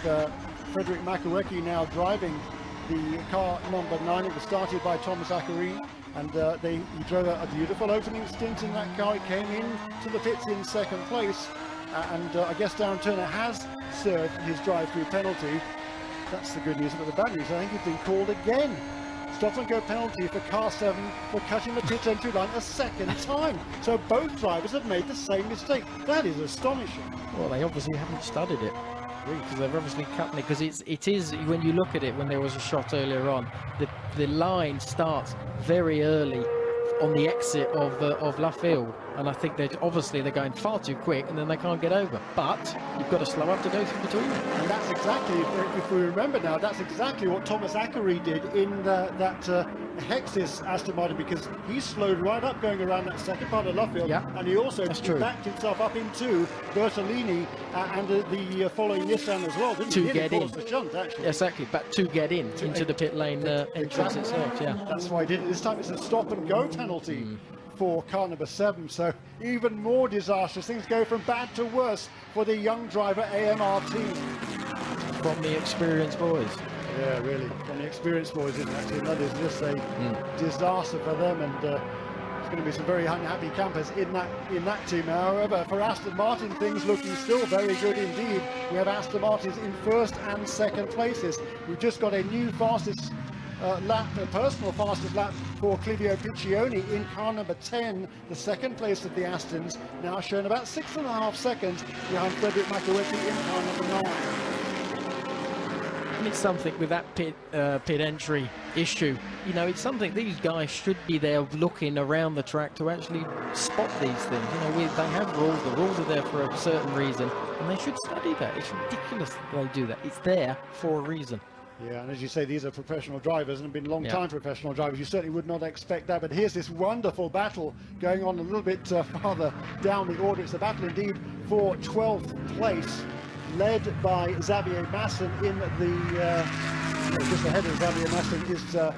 Frederick Makowiecki now driving the car number 9. It was started by Thomas Ackroyd, and he drove a beautiful opening stint in that car. He came in to the pits in second place, and I guess Darren Turner has served his drive-through penalty. That's the good news, but the bad news, I think he's been called again. Stop and go penalty for car 7 for cutting the pit entry line a second time. So both drivers have made the same mistake. That is astonishing. Well, they obviously haven't studied it, because they've obviously cut it. Because it is when you look at it, when there was a shot earlier on, the line starts very early on the exit of La Field, and I think they're going far too quick, and then they can't get over. But you've got to slow up to go through between them. And that's exactly, if we remember now, that's exactly what Thomas Ackroyd did in that Hexis Aston Martin, because he slowed right up going around that second part of La Field, and he also backed himself up into Bertolini and the following Nissan as well, didn't he? To get in. The shunt, actually. Exactly, but to get in into the pit lane entrance itself, yeah. That's why he did it. This time it's a stop and go penalty for car number 7, so even more disastrous. Things go from bad to worse for the young driver AMR team. From the experienced boys. Yeah, really, from the experienced boys, isn't it? That is just a disaster for them, and there's going to be some very unhappy campers in that team. However, for Aston Martin, things looking still very good indeed. We have Aston Martins in first and second places. We've just got a new fastest lap, a personal fastest lap for Clivio Piccioni in car number 10, the second place of the Astons, now shown about 6.5 seconds behind Frederick Makowiecki in car number 9. And it's something with that pit entry issue, you know, it's something these guys should be there looking around the track to actually spot these things. You know, they have rules, the rules are there for a certain reason, and they should study that. It's ridiculous that they do that. It's there for a reason. Yeah, and as you say, these are professional drivers and have been long-time professional drivers. You certainly would not expect that, but here's this wonderful battle going on a little bit farther down the order. It's a battle indeed for 12th place, led by Xavier Masson in the... just ahead of Xavier Masson is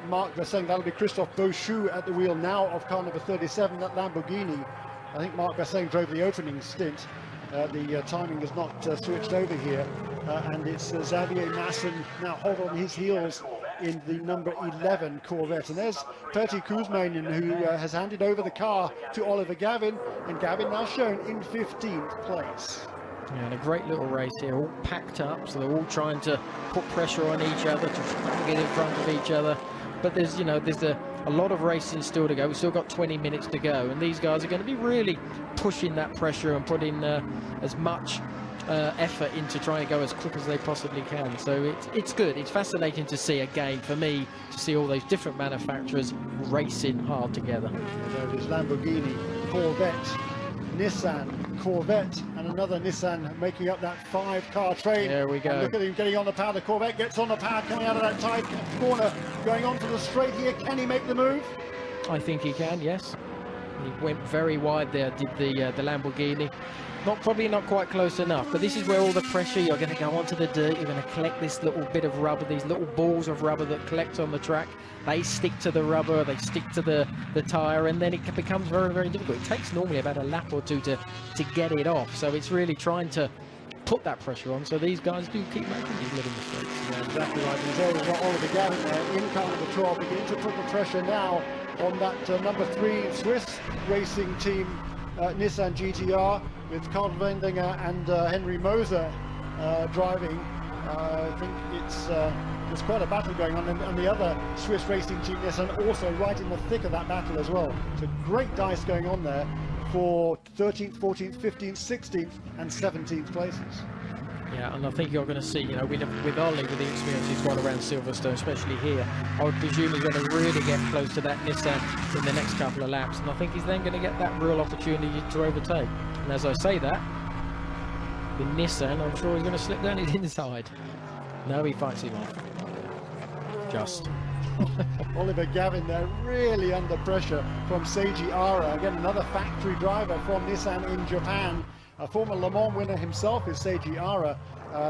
Marc Vasseng. That'll be Christophe Beauchou at the wheel now of car number 37, that Lamborghini. I think Marc Vasseng drove the opening stint. The timing is not switched over here, and it's Xavier Masson now hot on his heels in the number 11 Corvette. And there's Pertti Koosmainen, who has handed over the car to Oliver Gavin, and Gavin now shown in 15th place. Yeah, and a great little race here, all packed up, so they're all trying to put pressure on each other to try and get in front of each other. But there's a lot of racing still to go. We've still got 20 minutes to go, and these guys are going to be really pushing that pressure and putting as much effort into trying to go as quick as they possibly can. So it's good. It's fascinating to see, again, for me, to see all those different manufacturers racing hard together. There it is, Lamborghini, Corvette, Nissan, Corvette, and another Nissan making up that 5-car train. There we go. And look at him getting on the power. The Corvette gets on the power, coming out of that tight corner, going on to the straight here. Can he make the move? I think he can, yes. He went very wide there, did the Lamborghini. Probably not quite close enough, but this is where all the pressure, you're going to go onto the dirt, you're going to collect this little bit of rubber, these little balls of rubber that collect on the track. They stick to the rubber, they stick to the tyre, and then it becomes very, very difficult. It takes normally about a lap or two to get it off, so it's really trying to put that pressure on, so these guys do keep making these little mistakes. Yeah, Exactly right. And there we've got Oliver Gavin there in car number 12, beginning to put the pressure now on that number 3 Swiss racing team, Nissan GTR, with Karl Wendinger and Henry Moser driving. I think there's quite a battle going on, and the other Swiss racing team, Nissan, also right in the thick of that battle as well. So great dice going on there for 13th, 14th, 15th, 16th and 17th places. Yeah, and I think you're going to see, you know, with Ollie, with the experience he's got around Silverstone, especially here, I would presume he's going to really get close to that Nissan in the next couple of laps, and I think he's then going to get that real opportunity to overtake. And as I say that, with Nissan, I'm sure he's going to slip down his inside. No, he fights him off. Just. Oliver Gavin there, really under pressure from Seiji Ara. Again, another factory driver from Nissan in Japan. A former Le Mans winner himself is Seiji Ara.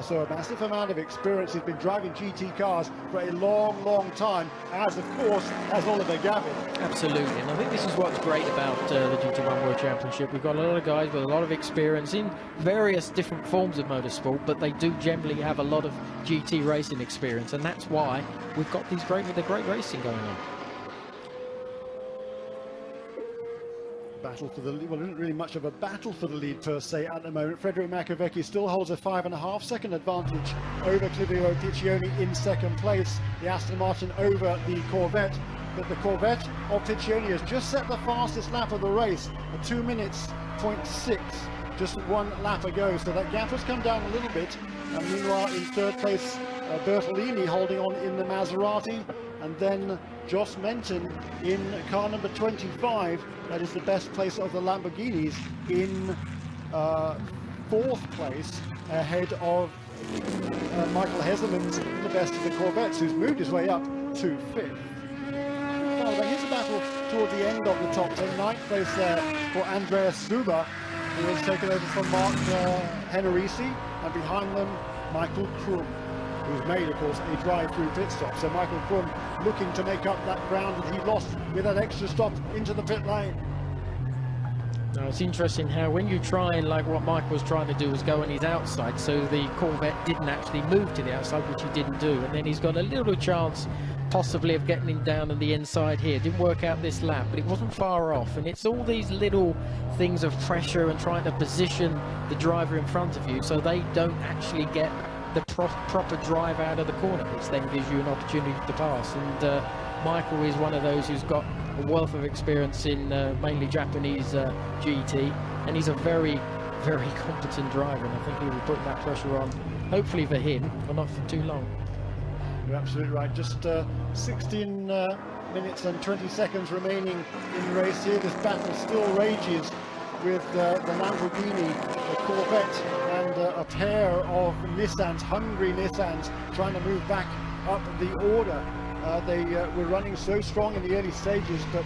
So a massive amount of experience. He's been driving GT cars for a long, long time, as of course as Oliver Gavin. Absolutely, and I think this is what's great about the GT1 World Championship. We've got a lot of guys with a lot of experience in various different forms of motorsport, but they do generally have a lot of GT racing experience, and that's why we've got these great racing going on. Battle for the lead. Well, there isn't really much of a battle for the lead per se at the moment. Frederic Makovecki still holds a 5.5 second advantage over Clivio Piccioni in second place. The Aston Martin over the Corvette, but the Corvette of Piccioni has just set the fastest lap of the race at 2 minutes 0.6, just one lap ago, so that gap has come down a little bit. And meanwhile, in third place, Bertolini holding on in the Maserati, and then Jos Menton in car number 25. That is the best place of the Lamborghinis, in fourth place, ahead of Michael Hesselman's in the best of the Corvettes, who's moved his way up to fifth. Well, but here's a battle toward the end of the top 10. Ninth place there for Andreas Zuber, who has taken over from Mark Henrici, and behind them Michael Krum, who's made, of course, a drive-through pit stop. So Michael Krum looking to make up that ground that he lost with that extra stop into the pit lane. Now, it's interesting how when you try, and like what Mike was trying to do was go on his outside, so the Corvette didn't actually move to the outside, which he didn't do, and then he's got a little chance possibly of getting him down on the inside here. Didn't work out this lap, but it wasn't far off, and it's all these little things of pressure and trying to position the driver in front of you so they don't actually get the proper drive out of the corner, which then gives you an opportunity to pass. And Michael is one of those who's got a wealth of experience in mainly Japanese GT, and he's a very, very competent driver, and I think he will put that pressure on, hopefully for him, but not for too long. You're absolutely right. Just 16 minutes and 20 seconds remaining in the race here. This battle still rages with the Lamborghini, the Corvette, and a pair of Nissans, hungry Nissans, trying to move back up the order. They were running so strong in the early stages, but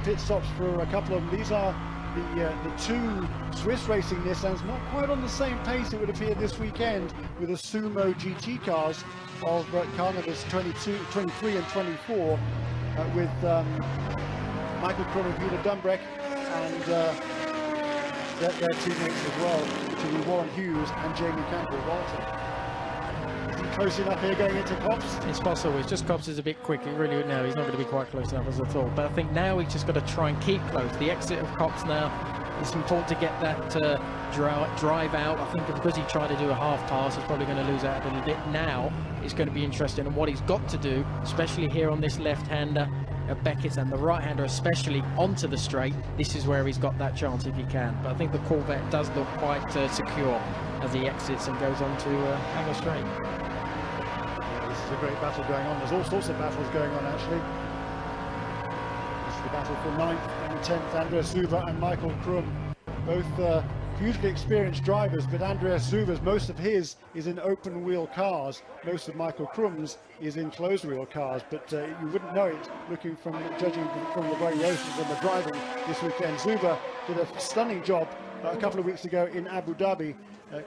pit stops for a couple of them. These are the two Swiss racing Nissans, not quite on the same pace, it would appear, this weekend, with the Sumo GT cars of car numbers 22, 23 and 24, with Michael Krum and Peter Dumbreck, and their teammates as well, which will be Warren Hughes and Jamie Campbell-Walton. Is he close enough here going into Copse? It's possible. It's just Copse is a bit quick. He really, no, he's not going to be quite close enough as I thought. But I think now he's just got to try and keep close. The exit of Copse now, it's important to get that drive out. I think because he tried to do a half pass, he's probably going to lose out a little bit. Now it's going to be interesting, and what he's got to do, especially here on this left-hander, Beckett's, and the right-hander especially onto the straight, this is where he's got that chance if he can. But I think the Corvette does look quite secure as he exits and goes on to Hanger Straight. Yeah, this is a great battle going on. There's all sorts of battles going on, actually. This is the battle for 9th and 10th. Andreas Zuber and Michael Krum, both hugely experienced drivers, but Andreas Zuber's, most of his is in open wheel cars. Most of Michael Krum's is in closed wheel cars, but you wouldn't know it judging from the way races and the driving this weekend. Zuber did a stunning job a couple of weeks ago in Abu Dhabi,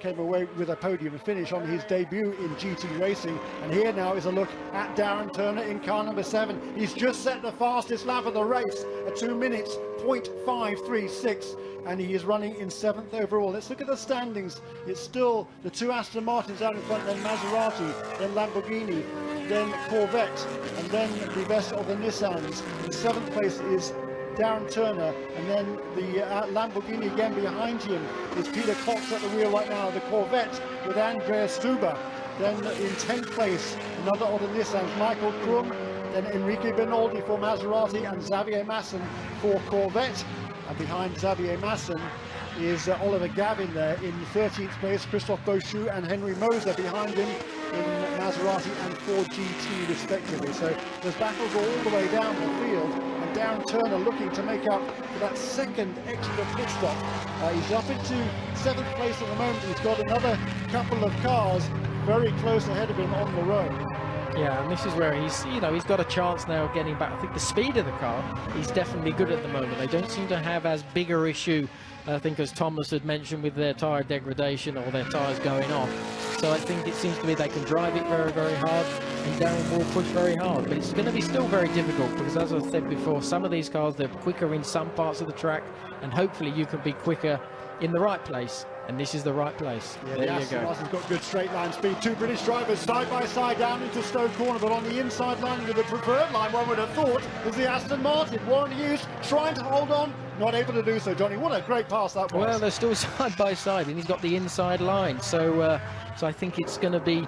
came away with a podium finish on his debut in GT racing. And here now is a look at Darren Turner in car number 7. He's just set the fastest lap of the race at 2 minutes 0.536, and he is running in 7th overall. Let's look at the standings. It's still the 2 Aston Martins out in front, then Maserati, then Lamborghini, then Corvette, and then the best of the Nissans. In 7th place is Darren Turner, and then the Lamborghini again behind him is Peter Cox at the wheel right now, the Corvette with Andreas Stuber. Then in 10th place, another of the Nissans, Michael Krum, then Enrique Bernoldi for Maserati and Xavier Masson for Corvette. And behind Xavier Masson is Oliver Gavin there in 13th place, Christophe Beauchou and Henry Moser behind him in Maserati and Ford GT respectively. So there's battles all the way down the field, and Darren Turner looking to make up for that second extra pit stop. He's up into 7th place at the moment. He's got another couple of cars very close ahead of him on the road. Yeah, and this is where he's, you know, he's got a chance now of getting back. I think the speed of the car, he's definitely good at the moment. They don't seem to have as big a issue, I think, as Thomas had mentioned, with their tyre degradation or their tyres going off. So I think it seems to be they can drive it very, very hard, and Darren will push very hard. But it's going to be still very difficult because, as I said before, some of these cars, they're quicker in some parts of the track, and hopefully you can be quicker in the right place. And this is the right place. Yeah, there you Aston go. Martin's got good straight line speed. 2 British drivers side by side down into Stowe Corner, but on the inside line with the preferred line, one would have thought, is the Aston Martin. Warren Hughes trying to hold on, not able to do so. Johnny, what a great pass that was. Well, they're still side by side, and he's got the inside line. So I think it's going to be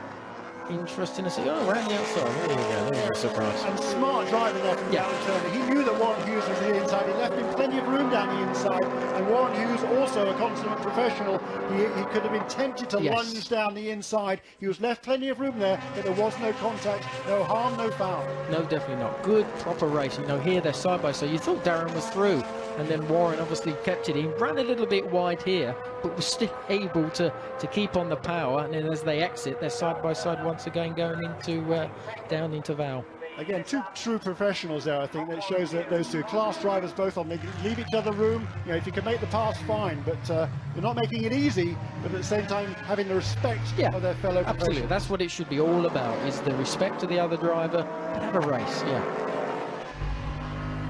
interesting to see. Oh, around the outside. There you go. There's a surprise. And smart driving there from Darren Turner. He knew that Warren Hughes was the inside. He left him plenty of room down the inside. And Warren Hughes, also a consummate professional, he could have been tempted to lunge down the inside. He was left plenty of room there, but there was no contact, no harm, no foul. No, definitely not. Good, proper race. You know, here they're side by side. You thought Darren was through, and then Warren obviously kept it in. Ran a little bit wide here, but was still able to keep on the power. And then as they exit, they're side by side once again, going into down into Val. Again, 2 true professionals there, I think. That shows that those 2 class drivers both on. They leave each other room. You know, if you can make the pass, fine. But you're not making it easy, but at the same time having the respect of their fellow absolutely. professionals. That's what it should be all about, is the respect to the other driver and have a race.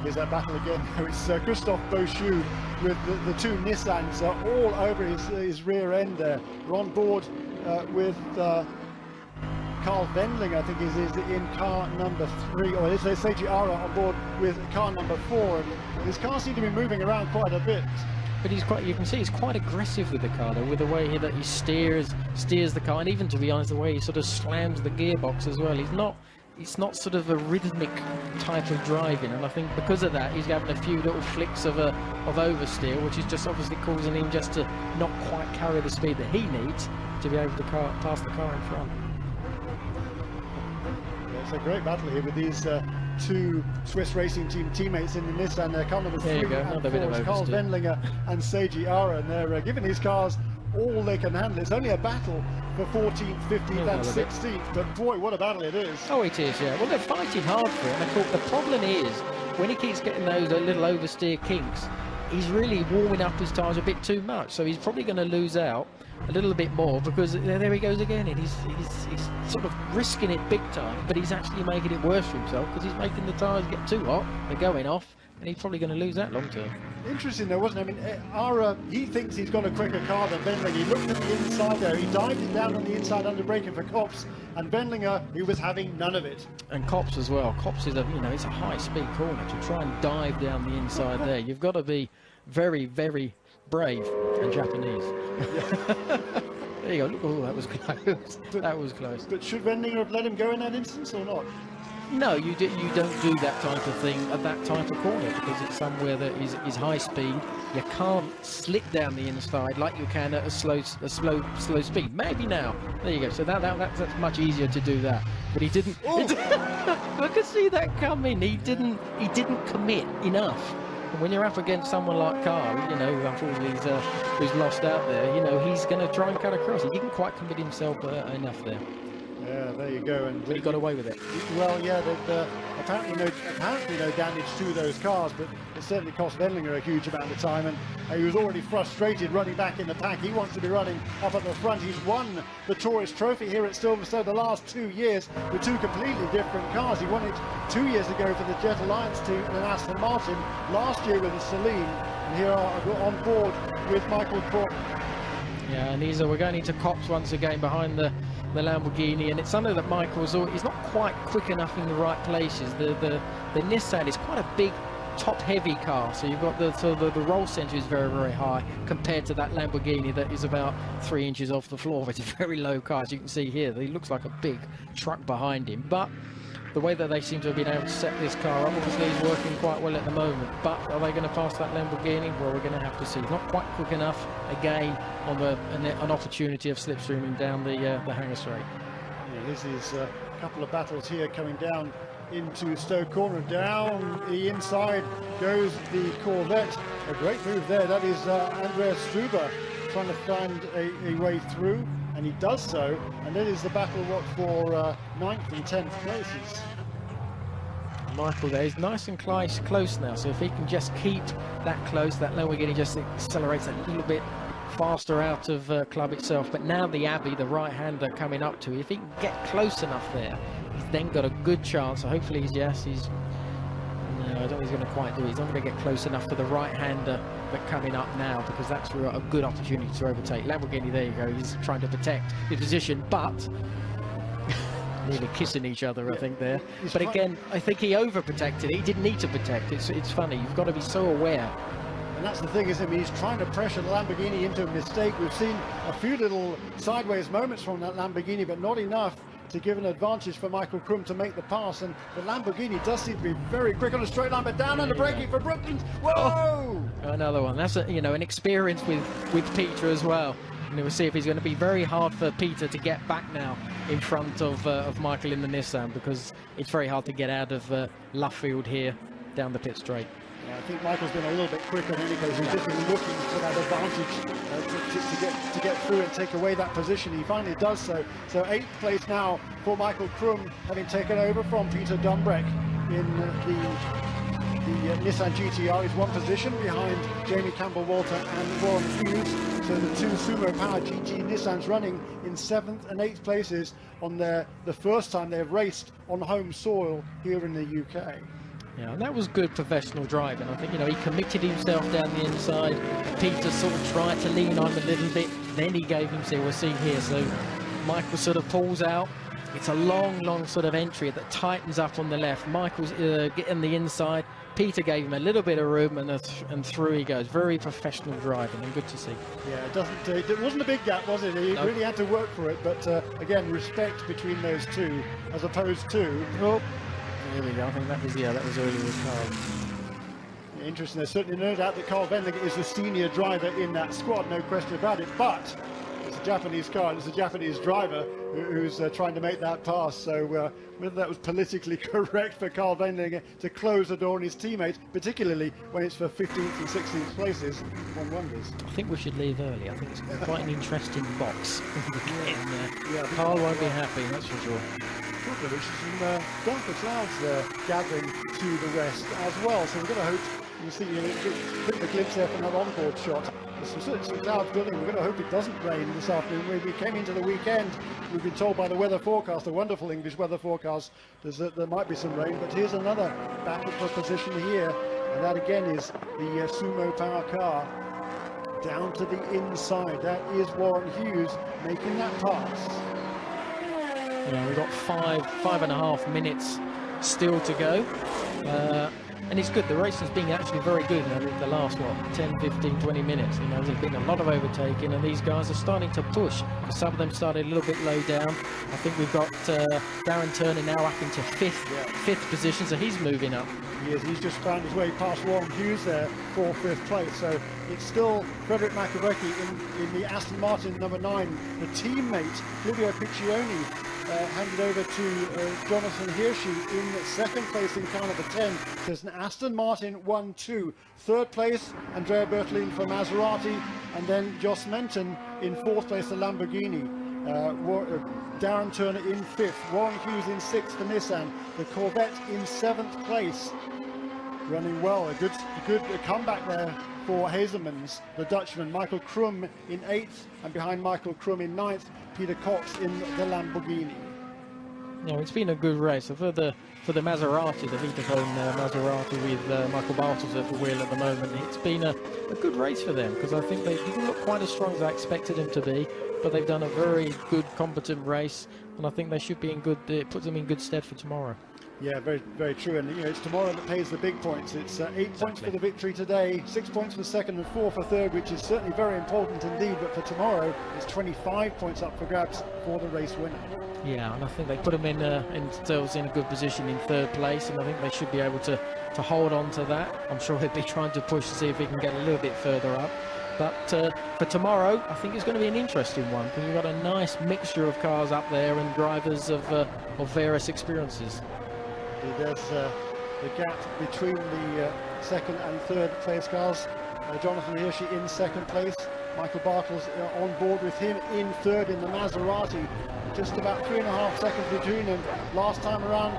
Here's that battle again. It's Christophe Beauchou with the 2 Nissans all over his rear end there. We're on board with Carl Wendling, I think, is in car number 3, or is there Seiji Ara on board with car number 4. And his car seems to be moving around quite a bit. But he's quite, you can see he's quite aggressive with the car, though, with the way that he steers the car, and even, to be honest, the way he sort of slams the gearbox as well. It's not sort of a rhythmic type of driving, and I think because of that he's having a few little flicks of oversteer, which is just obviously causing him just to not quite carry the speed that he needs to be able to pass the car in front. It's a great battle here with these 2 Swiss racing team teammates in the Nissan. Car number 3 and 4 is Carl Wendlinger and Seiji Ara, and they're giving these cars all they can handle. It's only a battle for 14th, 15th and 16th, but boy, what a battle it is. Oh, it is, yeah. Well, they're fighting hard for it, and I thought the problem is, when he keeps getting those little oversteer kinks, he's really warming up his tyres a bit too much, so he's probably going to lose out a little bit more, because there he goes again, and he's sort of risking it big time, but he's actually making it worse for himself, because he's making the tyres get too hot, they're going off, and he's probably going to lose that long term. Interesting though, wasn't it? I mean, Ara, he thinks he's got a quicker car than Wendlinger. He looked at the inside there, he dived it down on the inside under braking for Kops, and Wendlinger, he was having none of it. And Kops as well. Kops is it's a high speed corner. To try and dive down the inside there, you've got to be very, very brave and Japanese. There you go. Oh, that was close. That was close. But should Wendlinger have let him go in that instance or not? No, you don't do that type of thing at that type of corner, because it's somewhere that is high speed. You can't slip down the inside like you can at a slow speed. Maybe now. There you go. So that's much easier to do that. But he didn't. I could see that coming. He didn't commit enough. And when you're up against someone like Carl, unfortunately who's lost out there, he's going to try and cut across. He didn't quite commit himself enough there. Yeah, there you go. And But he got away with it. well, yeah, apparently no damage to those cars, but it certainly cost Wendlinger a huge amount of time, and he was already frustrated running back in the pack. He wants to be running up at the front. He's won the Tourist Trophy here at Silverstone the last 2 years with two completely different cars. He won it 2 years ago for the Jet Alliance team and Aston Martin, last year with the Celine, and here are on board with Michael Krum. Yeah, and we're going into Copse once again behind the Lamborghini, and it's something that he's not quite quick enough in the right places. The Nissan is quite a big top-heavy car, so you've got the roll centre is very, very high compared to that Lamborghini that is about 3 inches off the floor. It's a very low car, as you can see here. He looks like a big truck behind him, but the way that they seem to have been able to set this car up, obviously is working quite well at the moment. But are they going to pass that Lamborghini? Well, we're going to have to see. It's not quite quick enough. Again, on an opportunity of slipstreaming down the hangar straight. Yeah, this is a couple of battles here coming down into Stoke Corner. Down the inside goes the Corvette. A great move there. That is Andreas Struber trying to find a way through, and he does so. And that is the battle for 9th and 10th places. Michael there is nice and close now, so if he can just keep that close, that Lamborghini just accelerates a little bit faster out of club itself. But now the Abbey, the right-hander coming up to it, if he can get close enough there, he's then got a good chance. So hopefully no, I don't think he's going to quite do it. He's not going to get close enough for the right-hander but coming up now, because that's a good opportunity to overtake. Lamborghini, there you go, he's trying to protect his position, but nearly kissing each other, I think, there. But again, I think he overprotected it. He didn't need to protect it. It's funny, you've got to be so aware. And that's the thing, isn't it? He's trying to pressure the Lamborghini into a mistake. We've seen a few little sideways moments from that Lamborghini, but not enough to give an advantage for Michael Krum to make the pass. And the Lamborghini does seem to be very quick on a straight line, but down under braking for Brooklands. Whoa! Oh, another one. That's an experience with Peter as well. And we'll see if he's going to be very hard for Peter to get back now in front of Michael in the Nissan, because it's very hard to get out of Luffield here down the pit straight. Yeah, I think Michael's been a little bit quicker in any case. He's just been looking for that advantage to get through and take away that position. He finally does so. So 8th place now for Michael Krum, having taken over from Peter Dumbreck in the Nissan GTR. He's one position behind Jamie Campbell-Walter and Warren Hughes. So the two Sumo Power GT Nissans running in 7th and 8th places on the first time they've raced on home soil here in the UK. Yeah, and that was good professional driving. I think, he committed himself down the inside. Peter sort of tried to lean on a little bit. Then he gave himself, we'll see here. So Michael sort of pulls out. It's a long sort of entry that tightens up on the left. Michael's getting the inside. Peter gave him a little bit of room, and through he goes. Very professional driving, and good to see. Yeah, it wasn't a big gap, was it? He really had to work for it. But again, respect between those two, as opposed to. Oh, here we go. I think that was earlier with Carl. Yeah, interesting. There's certainly no doubt that Carl Wendlinger is the senior driver in that squad, no question about it. But it's a Japanese car, and it's a Japanese driver who's trying to make that pass. So whether that was politically correct for Carl Wendlinger to close the door on his teammates, particularly when it's for 15th and 16th places, one wonders. I think we should leave early. I think it's quite an interesting box. Carl won't be happy, that's for sure. There's some darker clouds there gathering to the west as well, so we're going to hope you see a bit of a glimpse there from that onboard shot. There's some clouds building. We're going to hope it doesn't rain this afternoon. When we came into the weekend, we've been told by the weather forecast, the wonderful English weather forecast, there might be some rain, but here's another battle for position here, and that again is the Sumo Power car down to the inside. That is Warren Hughes making that pass. Yeah, we've got 5.5 minutes still to go. And it's good. The racing's been actually very good in the last, 10, 15, 20 minutes. There's been a lot of overtaking, and these guys are starting to push. Some of them started a little bit low down. I think we've got Darren Turner now up into fifth position, so he's moving up. He is. He's just found his way past Warren Hughes there for 5th place. So it's still Frederick Makovecki in the Aston Martin number 9. The teammate, Fulvio Piccioni, handed over to Jonathan Hirschi in 2nd place in car number 10. There's an Aston Martin 1-2. 3rd place, Andrea Bertolini for Maserati, and then Jos Menton in 4th place, the Lamborghini. Darren Turner in 5th, Warren Hughes in 6th for Nissan, the Corvette in 7th place. Running well, a good comeback there for Hazemans, the Dutchman. Michael Krum in 8th, and behind Michael Krum in 9th, Peter Cox in the Lamborghini. No, it's been a good race. So for the Maserati, the Vitaphone Maserati with Michael Bartels at the wheel at the moment, it's been a good race for them, because I think they didn't look quite as strong as I expected them to be, but they've done a very good, competent race, and I think they should be in good. It puts them in good stead for tomorrow. Yeah, very, very true. And it's tomorrow that pays the big points. It's 8 points for the victory today, 6 points for second and 4 for third, which is certainly very important indeed. But for tomorrow, it's 25 points up for grabs for the race winner. Yeah, and I think they put them in themselves in a good position in 3rd place, and I think they should be able to hold on to that. I'm sure they'll be trying to push to see if they can get a little bit further up. But for tomorrow, I think it's going to be an interesting one, because you've got a nice mixture of cars up there and drivers of various experiences. There's the gap between the 2nd and 3rd place cars. Jonathan Hirschi in 2nd place. Michael Bartels on board with him in 3rd in the Maserati. Just about 3.5 seconds between them. Last time around,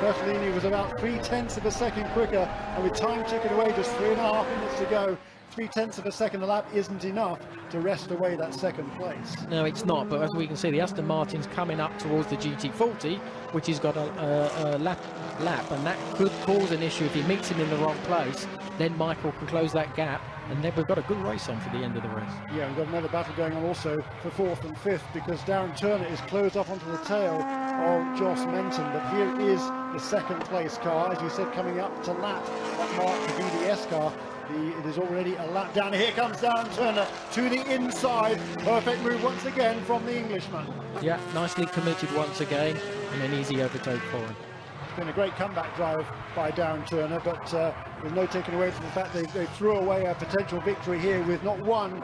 Bertolini was about 0.3 of a second quicker, and with time ticking away, just 3.5 minutes to go, 0.3 of a second a lap isn't enough to wrest away that 2nd place. No, it's not, but as we can see, the Aston Martin's coming up towards the GT40, which has got a lap, and that could cause an issue if he meets him in the wrong place. Then Michael can close that gap, and then we've got a good race on for the end of the race. Yeah, we've got another battle going on also for 4th and 5th, because Darren Turner is closed up onto the tail of Joss Menton. But here is the 2nd place car, as you said, coming up to lap that mark the BDS car. It is already a lap down. Here comes Darren Turner to the inside. Perfect move once again from the Englishman. Yeah, nicely committed once again, and an easy overtake for him. It's been a great comeback drive by Darren Turner, but there's no taking away from the fact they threw away a potential victory here with not one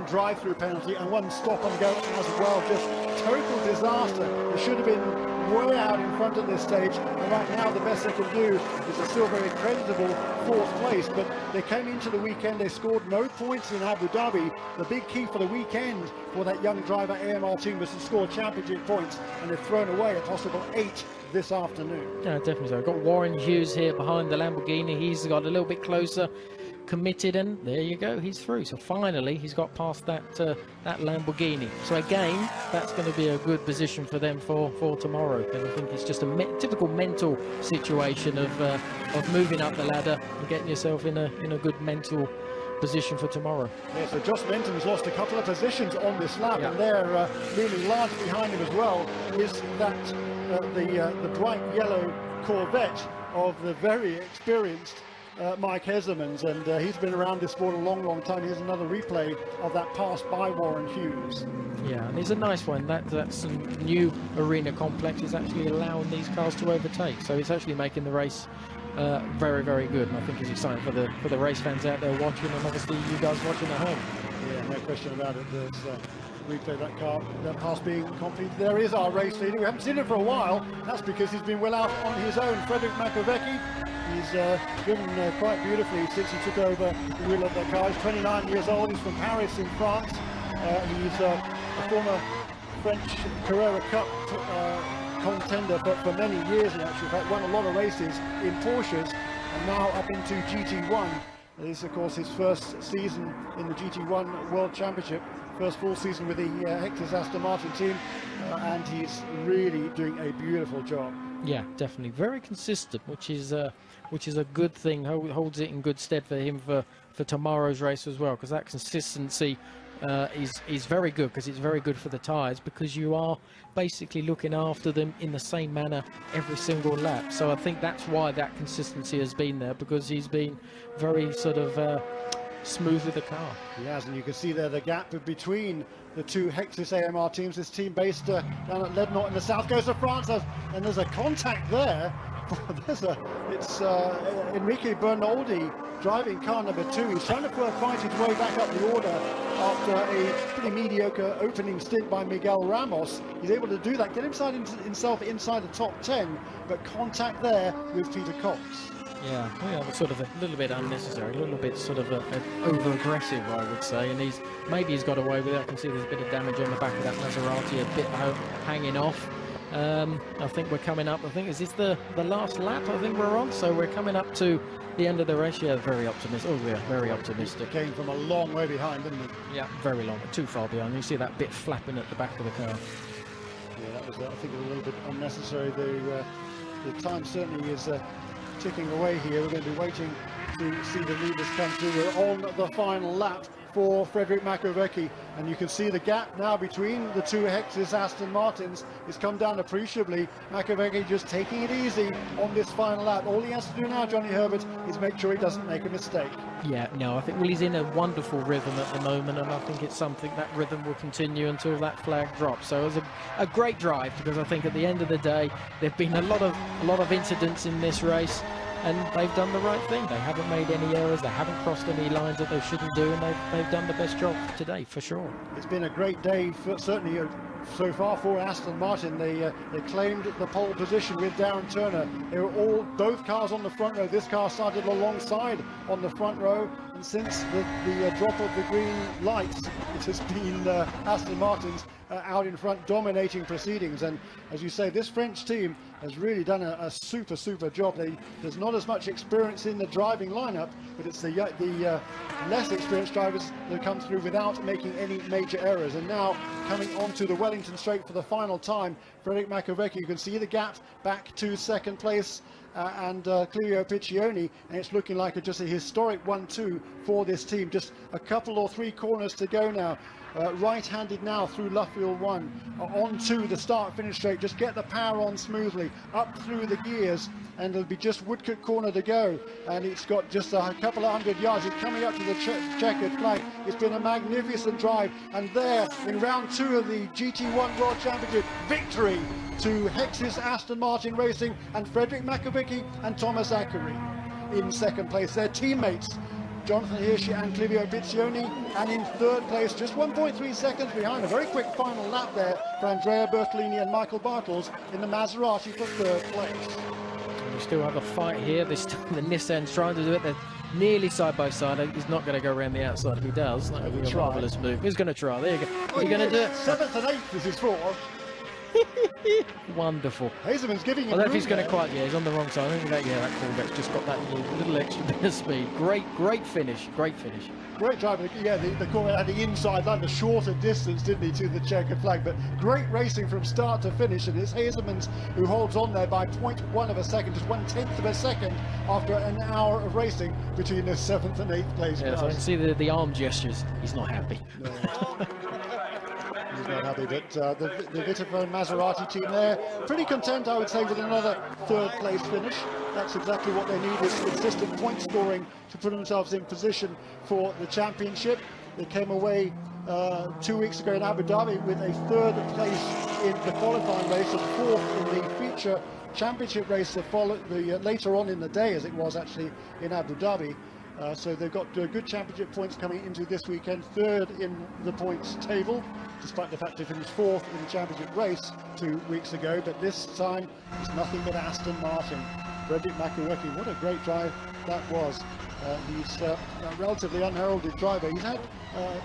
drive-through penalty and one stop and go as well. Just total disaster. It should have been way out in front at this stage, and right now the best they can do is a still very creditable 4th place. But they came into the weekend, they scored no points in Abu Dhabi. The big key for the weekend for that young driver AMR team was to score championship points, and they've thrown away a possible 8 this afternoon. Yeah, definitely so. We've got Warren Hughes here behind the Lamborghini. He's got a little bit closer, committed, and there you go, he's through. So finally he's got past that Lamborghini. So again, that's going to be a good position for them for tomorrow, because I think it's just a typical mental situation of moving up the ladder and getting yourself in a good mental position for tomorrow. Yeah, so Joss Menton's lost a couple of positions on this lap, and they're looming large behind him as well is that the bright yellow Corvette of the very experienced Mike Hazemans, and he's been around this sport a long time. Here's another replay of that pass by Warren Hughes. Yeah, and it's a nice one. That's a new arena complex is actually allowing these cars to overtake, so it's actually making the race very, very good, and I think it's exciting for the race fans out there watching, and obviously you guys watching at home. Yeah, no question about it. There's replay that pass being completed. There is our race leader. We haven't seen it for a while. That's because he's been well out on his own. Frederick Makovecki. He's driven quite beautifully since he took over the wheel of the car. He's 29 years old. He's from Paris in France. He's a former French Carrera Cup contender for many years in actual fact. Won a lot of races in Porsches, and now up into GT1. This is, of course, his first season in the GT1 World Championship, first full season with the Hector's Aston Martin team, and he's really doing a beautiful job. Yeah, definitely very consistent, which is a good thing. Holds it in good stead for him for tomorrow's race as well, because that consistency is very good, because it's very good for the tyres, because you are basically looking after them in the same manner every single lap. So I think that's why that consistency has been there, because he's been very sort of smooth with the car. He has, and you can see there the gap between the two Hexus AMR teams. This team based down at Lednot in the south coast of France, and there's a contact there It's Enrique Bernaldi driving car number 2. He's trying to fight his way back up the order after a pretty mediocre opening stint by Miguel Ramos. He's able to do that, get himself inside the top 10, but contact there with Peter Cox. Yeah, well, sort of a little bit unnecessary, a little bit sort of over-aggressive, I would say, and maybe he's got away with it. I can see there's a bit of damage on the back of that Maserati, a bit hanging off. I think we're coming up, is this the last lap I think we're on? So we're coming up to the end of the race. Yeah, very optimistic. Oh, yeah, very optimistic. Came from a long way behind, didn't it? Yeah, very long, too far behind. You see that bit flapping at the back of the car. Yeah, that was, I think, a little bit unnecessary. The time certainly is ticking away here. We're going to be waiting to see the leaders come through. We're on the final lap for Frederic Makowiecki, and you can see the gap now between the two Hexis Aston Martins has come down appreciably. Makowiecki just taking it easy on this final lap. All he has to do now, Johnny Herbert, is make sure he doesn't make a mistake. Yeah, no, I think, well, he's in a wonderful rhythm at the moment, and I think it's something that rhythm will continue until that flag drops. So it was a great drive, because I think at the end of the day there've been a lot of incidents in this race, and they've done the right thing. They haven't made any errors, they haven't crossed any lines that they shouldn't do, and they've done the best job today, for sure. It's been a great day, certainly so far for Aston Martin. They claimed the pole position with Darren Turner. They were both cars on the front row. This car started alongside on the front row, and since the drop of the green lights, it has been Aston Martin's out in front, dominating proceedings. And as you say, this French team has really done a super job. There's not as much experience in the driving lineup, but it's the less experienced drivers that come through without making any major errors. And now coming onto the Wellington Straight for the final time, Frederic Makowiecki, you can see the gap back to second place and Clivio Piccioni, and it's looking like just a historic 1-2 for this team. Just a couple or three corners to go now. Right-handed now through Luffield 1 onto the start-finish straight. Just get the power on smoothly up through the gears, and it'll be just Woodcote corner to go, and it's got just a couple of 100 yards. It's coming up to the checkered flag. It's been a magnificent drive, and there in round 2 of the GT1 World Championship, victory to Hexis Aston Martin Racing and Frederic Makowiecki and Thomas Ackery in second place. Their teammates Jonathan Hirschi and Clivio Piccioni, and in third place, just 1.3 seconds behind, a very quick final lap there for Andrea Bertolini and Michael Bartels in the Maserati for third place. We still have a fight here. The Nissan's trying to do it. They're nearly side by side. He's not going to go around the outside if he does. That would be a marvellous move. He's going to try. There you go. Oh, you're going to do it. 7th and 8th is his fault. Wonderful. Hazelman's giving him I don't know if he's going to quite, yeah, he's on the wrong side. I think that Corvette's just got that little extra bit of speed. Great finish. Great drive. Yeah, the Corvette had the inside line, the shorter distance, didn't he, to the checkered flag. But great racing from start to finish, and it's Hazelman's who holds on there by 0.1 of a second, just 1/10 of a second after an hour of racing between the 7th and 8th place. Yeah, so I can see the arm gestures. He's not happy. No. He's not happy, but the Vitafone Maserati team there, pretty content, I would say, with another third place finish. That's exactly what they need, is consistent point scoring to put themselves in position for the championship. They came away 2 weeks ago in Abu Dhabi with a third place in the qualifying race and fourth in the feature championship race later on in the day, as it was actually in Abu Dhabi. So they've got good championship points coming into this weekend, third in the points table, despite the fact they finished fourth in the championship race 2 weeks ago. But this time it's nothing but Aston Martin. Frederic Makowiecki, what a great drive that was. He's a relatively unheralded driver. He's had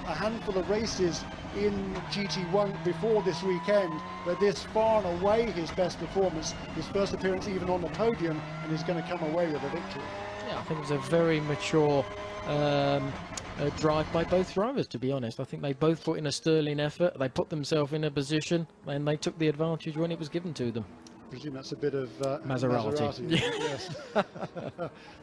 a handful of races in GT1 before this weekend, but this far and away his best performance, his first appearance even on the podium, and he's going to come away with a victory. Yeah, I think it was a very mature drive by both drivers, to be honest. I think they both put in a sterling effort. They put themselves in a position, and they took the advantage when it was given to them. I presume that's a bit of Maserati. Yes.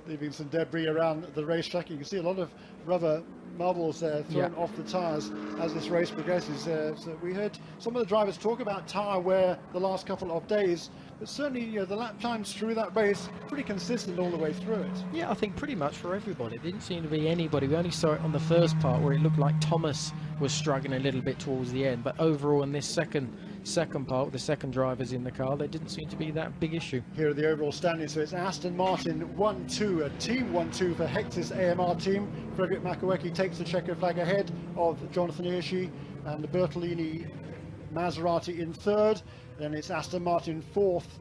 Leaving some debris around the racetrack. You can see a lot of rubber marbles there thrown off the tyres as this race progresses. So we heard some of the drivers talk about tyre wear the last couple of days, but certainly the lap times through that race pretty consistent all the way through it. Yeah, I think pretty much for everybody. It didn't seem to be anybody. We only saw it on the first part where it looked like Thomas was struggling a little bit towards the end, but overall in this second second pole, the second drivers in the car, there didn't seem to be that big issue. Here are the overall standings. So it's Aston Martin 1-2, a team 1-2 for Hex's AMR team. Frederick Makowiecki takes the checker flag ahead of Jonathan Hirschi, and the Bertolini Maserati in third. Then it's Aston Martin fourth,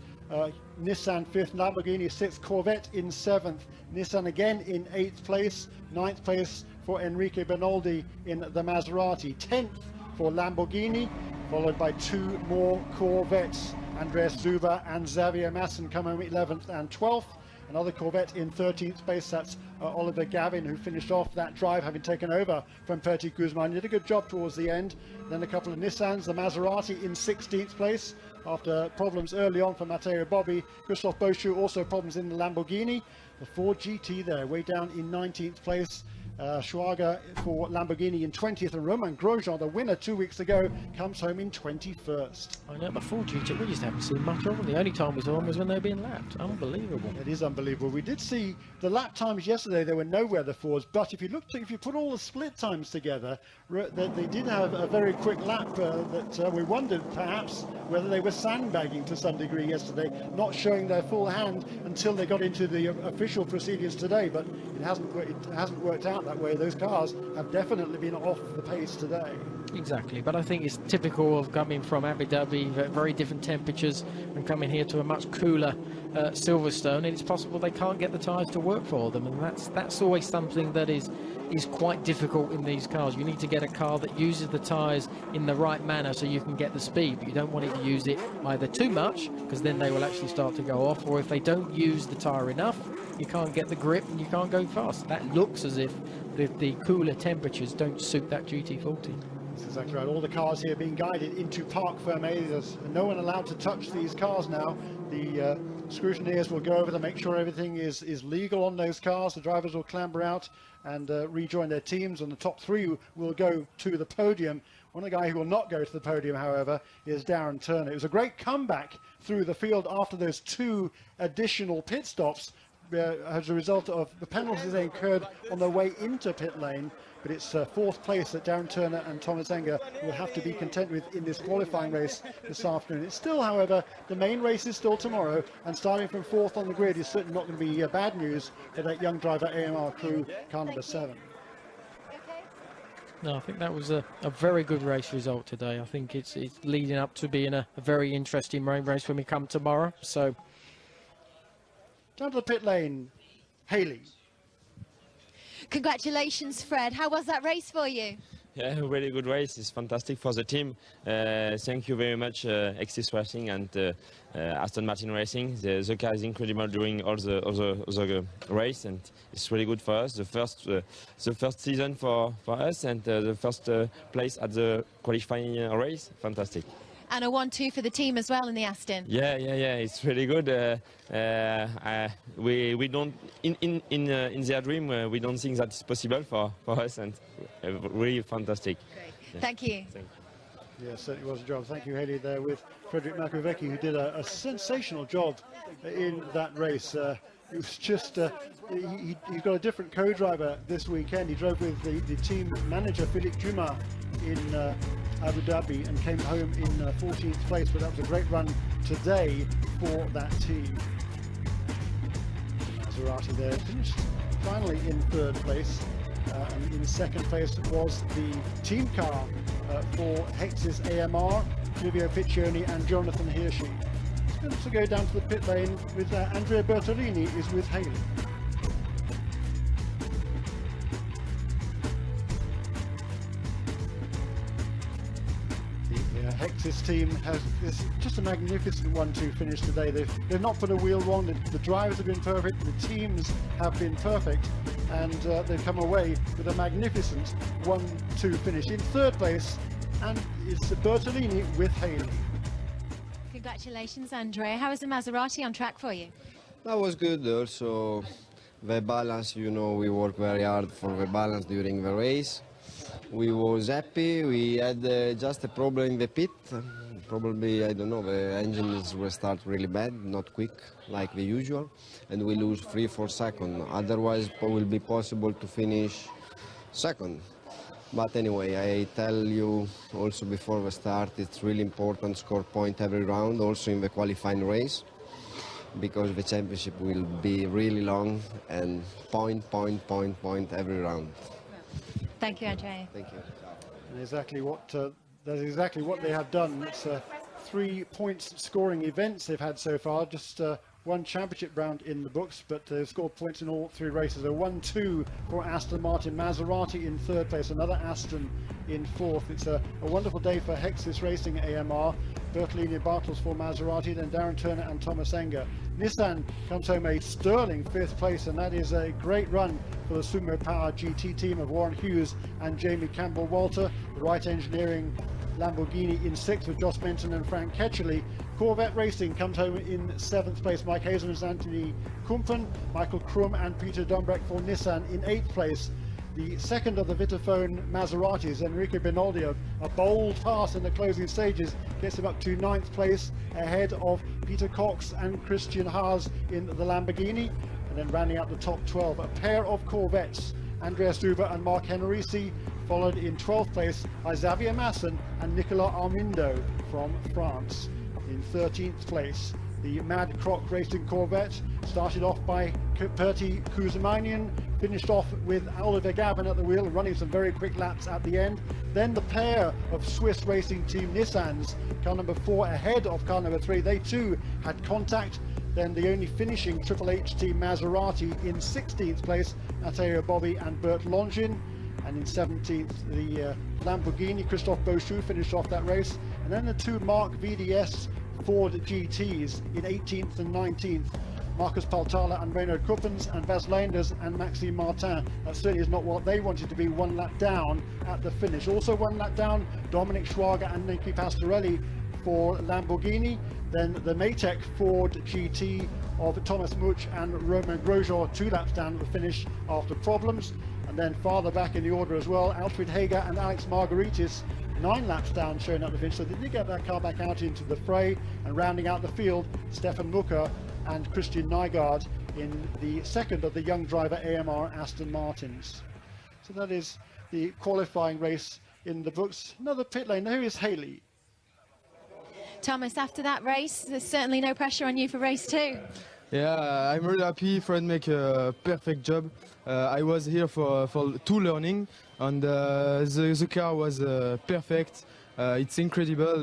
Nissan fifth, Lamborghini sixth, Corvette in seventh, Nissan again in 8th place, 9th place for Enrique Bernoldi in the Maserati, 10th for Lamborghini, followed by 2 more Corvettes. Andreas Zuber and Xavier Masson come home 11th and 12th. Another Corvette in 13th place, that's Oliver Gavin, who finished off that drive having taken over from Petit Guzman. He did a good job towards the end. Then a couple of Nissans, the Maserati in 16th place after problems early on for Matteo Bobbi. Christophe Bauchou also problems in the Lamborghini. The Ford GT there, way down in 19th place. Schwager for Lamborghini in 20th, and Romain Grosjean, the winner 2 weeks ago, comes home in 21st. I know, but Ford GT, we just haven't seen much of them. The only time we saw them was when they were being lapped. Unbelievable. It is unbelievable. We did see the lap times yesterday. They were nowhere, the Fords, but if you put all the split times together, they did have a very quick lap that we wondered perhaps whether they were sandbagging to some degree yesterday, not showing their full hand until they got into the official proceedings today, but it hasn't worked out that way. Those cars have definitely been off the pace today. Exactly, but I think it's typical of coming from Abu Dhabi, very different temperatures, and coming here to a much cooler Silverstone, and it's possible they can't get the tyres to work for them, and that's always something that is quite difficult in these cars. You need to get a car that uses the tyres in the right manner so you can get the speed, but you don't want it to use it either too much, because then they will actually start to go off, or if they don't use the tyre enough, you can't get the grip and you can't go fast. That looks as if the cooler temperatures don't suit that GT40. That's exactly right. All the cars here being guided into Parc Fermé. There's no one allowed to touch these cars now. The scrutineers will go over to make sure everything is legal on those cars. The drivers will clamber out and rejoin their teams, and the top 3 will go to the podium. One of the guys who will not go to the podium, however, is Darren Turner. It was a great comeback through the field after those 2 additional pit stops as a result of the penalties they incurred on their way into pit lane. But it's 4th place that Darren Turner and Thomas Enger will have to be content with in this qualifying race this afternoon. It's still, however, the main race is still tomorrow, and starting from 4th on the grid is certainly not going to be bad news for that young driver AMR crew, car number 7. No, I think that was a very good race result today. I think it's leading up to being a very interesting race when we come tomorrow. So down to the pit lane, Haley. Congratulations, Fred. How was that race for you? Yeah, a really good race. It's fantastic for the team. Thank you very much, Exis Racing and Aston Martin Racing. The car is incredible during all the race, and it's really good for us. The first season for us, and the first place at the qualifying race. Fantastic. And a 1-2 for the team as well in the Aston. Yeah. It's really good. We don't in their dream. We don't think that it's possible for us, and really fantastic. Great. Yeah. Thank you. Yeah, certainly was a job. Thank you, Haley, there with Frederick Makowiecki, who did a sensational job in that race. It was just, he got a different co-driver this weekend. He drove with the team manager, Philippe Dumas, in Abu Dhabi, and came home in 14th place, but that was a great run today for that team. Maserati there finished finally in 3rd place, and in 2nd place was the team car for Hex's AMR, Livio Piccioni and Jonathan Hirschi. It's going to go down to the pit lane with Andrea Bertolini is with Haley. Hex's team has just a magnificent 1-2 finish today. They've not put a wheel wrong. The drivers have been perfect. The teams have been perfect, and they've come away with a magnificent 1-2 finish. In 3rd place, and it's Bertolini with Haley. Congratulations, Andrea. How was the Maserati on track for you? That was good. Also, the balance. We worked very hard for the balance during the race. We was happy. We had just a problem in the pit. Probably, I don't know, the engines will start really bad, not quick like the usual, and we lose 3-4 seconds. Otherwise, it will be possible to finish 2nd. But anyway, I tell you also before the start, it's really important to score point every round, also in the qualifying race, because the championship will be really long and point every round. Thank you, Andrea. Thank you. And exactly what that's exactly what they have done. It's 3 points scoring events they've had so far. Just one championship round in the books, but they've scored points in all 3 races. A 1-2 for Aston Martin, Maserati in 3rd place, another Aston in 4th. It's a wonderful day for Hexis Racing AMR. Bertolini Bartels for Maserati, then Darren Turner and Thomas Enger. Nissan comes home a sterling 5th place, and that is a great run for the Sumo Power GT team of Warren Hughes and Jamie Campbell-Walter. The Wright Engineering Lamborghini in 6th with Joss Benton and Frank Ketchley. Corvette Racing comes home in 7th place. Mike Hazelman's Anthony Kumpen, Michael Krum and Peter Dumbreck for Nissan in 8th place. The second of the Vitaphone Maseratis, Enrico Benoldi, a bold pass in the closing stages, gets him up to 9th place ahead of Peter Cox and Christian Haas in the Lamborghini. And then rounding out the top 12, a pair of Corvettes, Andreas Duber and Mark Henrici, followed in 12th place by Xavier Masson and Nicolas Armindo from France. In 13th place, the Mad Croc Racing Corvette started off by Pertti Kuzmanian, finished off with Oliver Gavin at the wheel, running some very quick laps at the end. Then the pair of Swiss racing team Nissans, car number 4 ahead of car number 3, they too had contact. Then the only finishing Triple H team Maserati in 16th place, Matteo Bobby and Bert Longin. And in 17th, the Lamborghini, Christophe Beauchou finished off that race. And then the 2 Mark VDS Ford GTs in 18th and 19th. Marcus Paltala and Renaud Kuppens and Bas Leinders and Maxime Martin. That certainly is not what they wanted to be, 1 lap down at the finish. Also 1 lap down, Dominic Schwager and Nicky Pastorelli for Lamborghini. Then the Maytech Ford GT of Thomas Much and Romain Grosjean 2 laps down at the finish after problems. And then farther back in the order as well, Alfred Hager and Alex Margaritis 9 laps down showing up the finish. So they did get that car back out into the fray. And rounding out the field, Stefan Mucker and Christian Nygaard in the second of the young driver AMR Aston Martins. So that is the qualifying race in the books. Another pit lane. Now here is Haley. Thomas, after that race, there's certainly no pressure on you for race 2. Yeah, I'm really happy. Fred make a perfect job. I was here for 2 learning, and the car was perfect. It's incredible.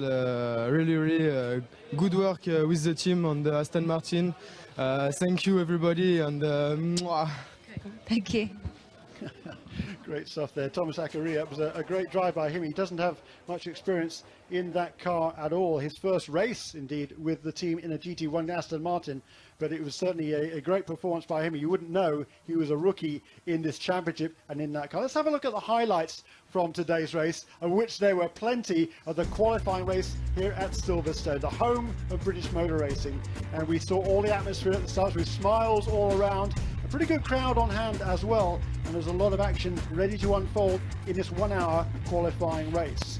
Really good work with the team on the Aston Martin. Thank you, everybody, and mwah. Thank you. Great stuff there. Thomas Zakaria, it was a great drive by him. He doesn't have much experience in that car at all. His first race, indeed, with the team in a GT1 Aston Martin, but it was certainly a great performance by him. You wouldn't know he was a rookie in this championship and in that car. Let's have a look at the highlights from today's race, of which there were plenty of the qualifying race here at Silverstone, the home of British motor racing. And we saw all the atmosphere at the start with smiles all around. A pretty good crowd on hand as well, and there's a lot of action ready to unfold in this 1-hour qualifying race.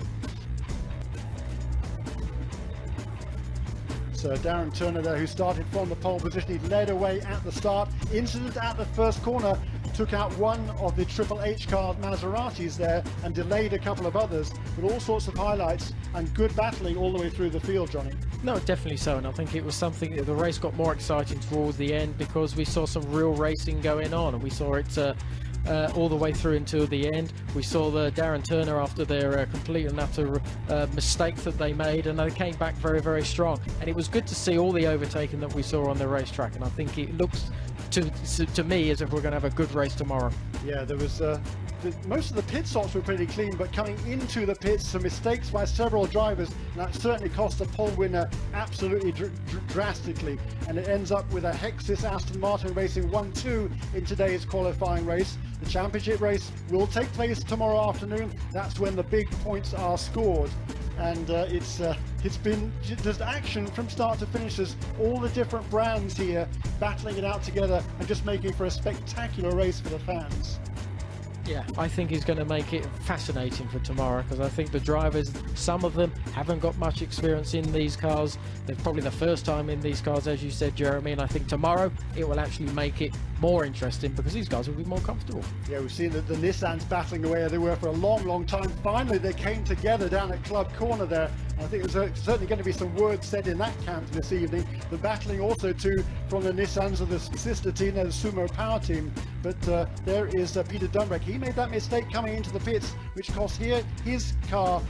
So Darren Turner there, who started from the pole position, he led away at the start. Incident at the first corner took out one of the Triple H car Maseratis there and delayed a couple of others, with all sorts of highlights and good battling all the way through the field, Johnny. No, definitely so, and I think it was something that the race got more exciting towards the end because we saw some real racing going on, and we saw it all the way through until the end. We saw the Darren Turner after their complete and utter mistakes that they made, and they came back very, very strong. And it was good to see all the overtaking that we saw on the racetrack, and I think it looks to me as if we're going to have a good race tomorrow. Yeah, there was most of the pit stops were pretty clean, but coming into the pits, some mistakes by several drivers, and that certainly cost the pole winner absolutely drastically. And it ends up with a Hexis Aston Martin racing 1-2 in today's qualifying race. The championship race will take place tomorrow afternoon. That's when the big points are scored. And it's been just action from start to finish. There's all the different brands here battling it out together and just making for a spectacular race for the fans. Yeah, I think he's going to make it fascinating for tomorrow, because I think the drivers, some of them haven't got much experience in these cars. They're probably the first time in these cars, as you said, Jeremy, and I think tomorrow it will actually make it more interesting because these guys will be more comfortable. Yeah, we've seen the Nissans battling away as they were for a long, long time. Finally, they came together down at Club Corner there. I think there's certainly going to be some words said in that camp this evening. The battling also too from the Nissans of the sister team, the Sumo Power team. But there is Peter Dumbreck. He made that mistake coming into the pits, which cost his car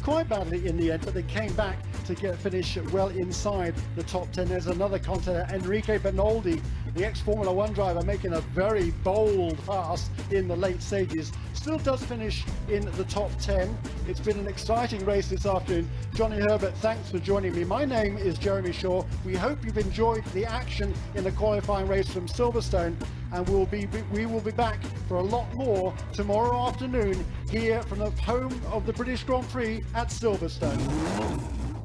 quite badly in the end, but they came back to finish well inside the top 10. There's another contender, Enrique Benoldi, the ex-Formula 1 driver, making a very bold pass in the late stages. Still does finish in the top 10. It's been an exciting race this afternoon. Johnny Herbert, thanks for joining me. My name is Jeremy Shaw. We hope you've enjoyed the action in the qualifying race from Silverstone, and we will be back for a lot more tomorrow afternoon here from the home of the British Grand Prix at Silverstone.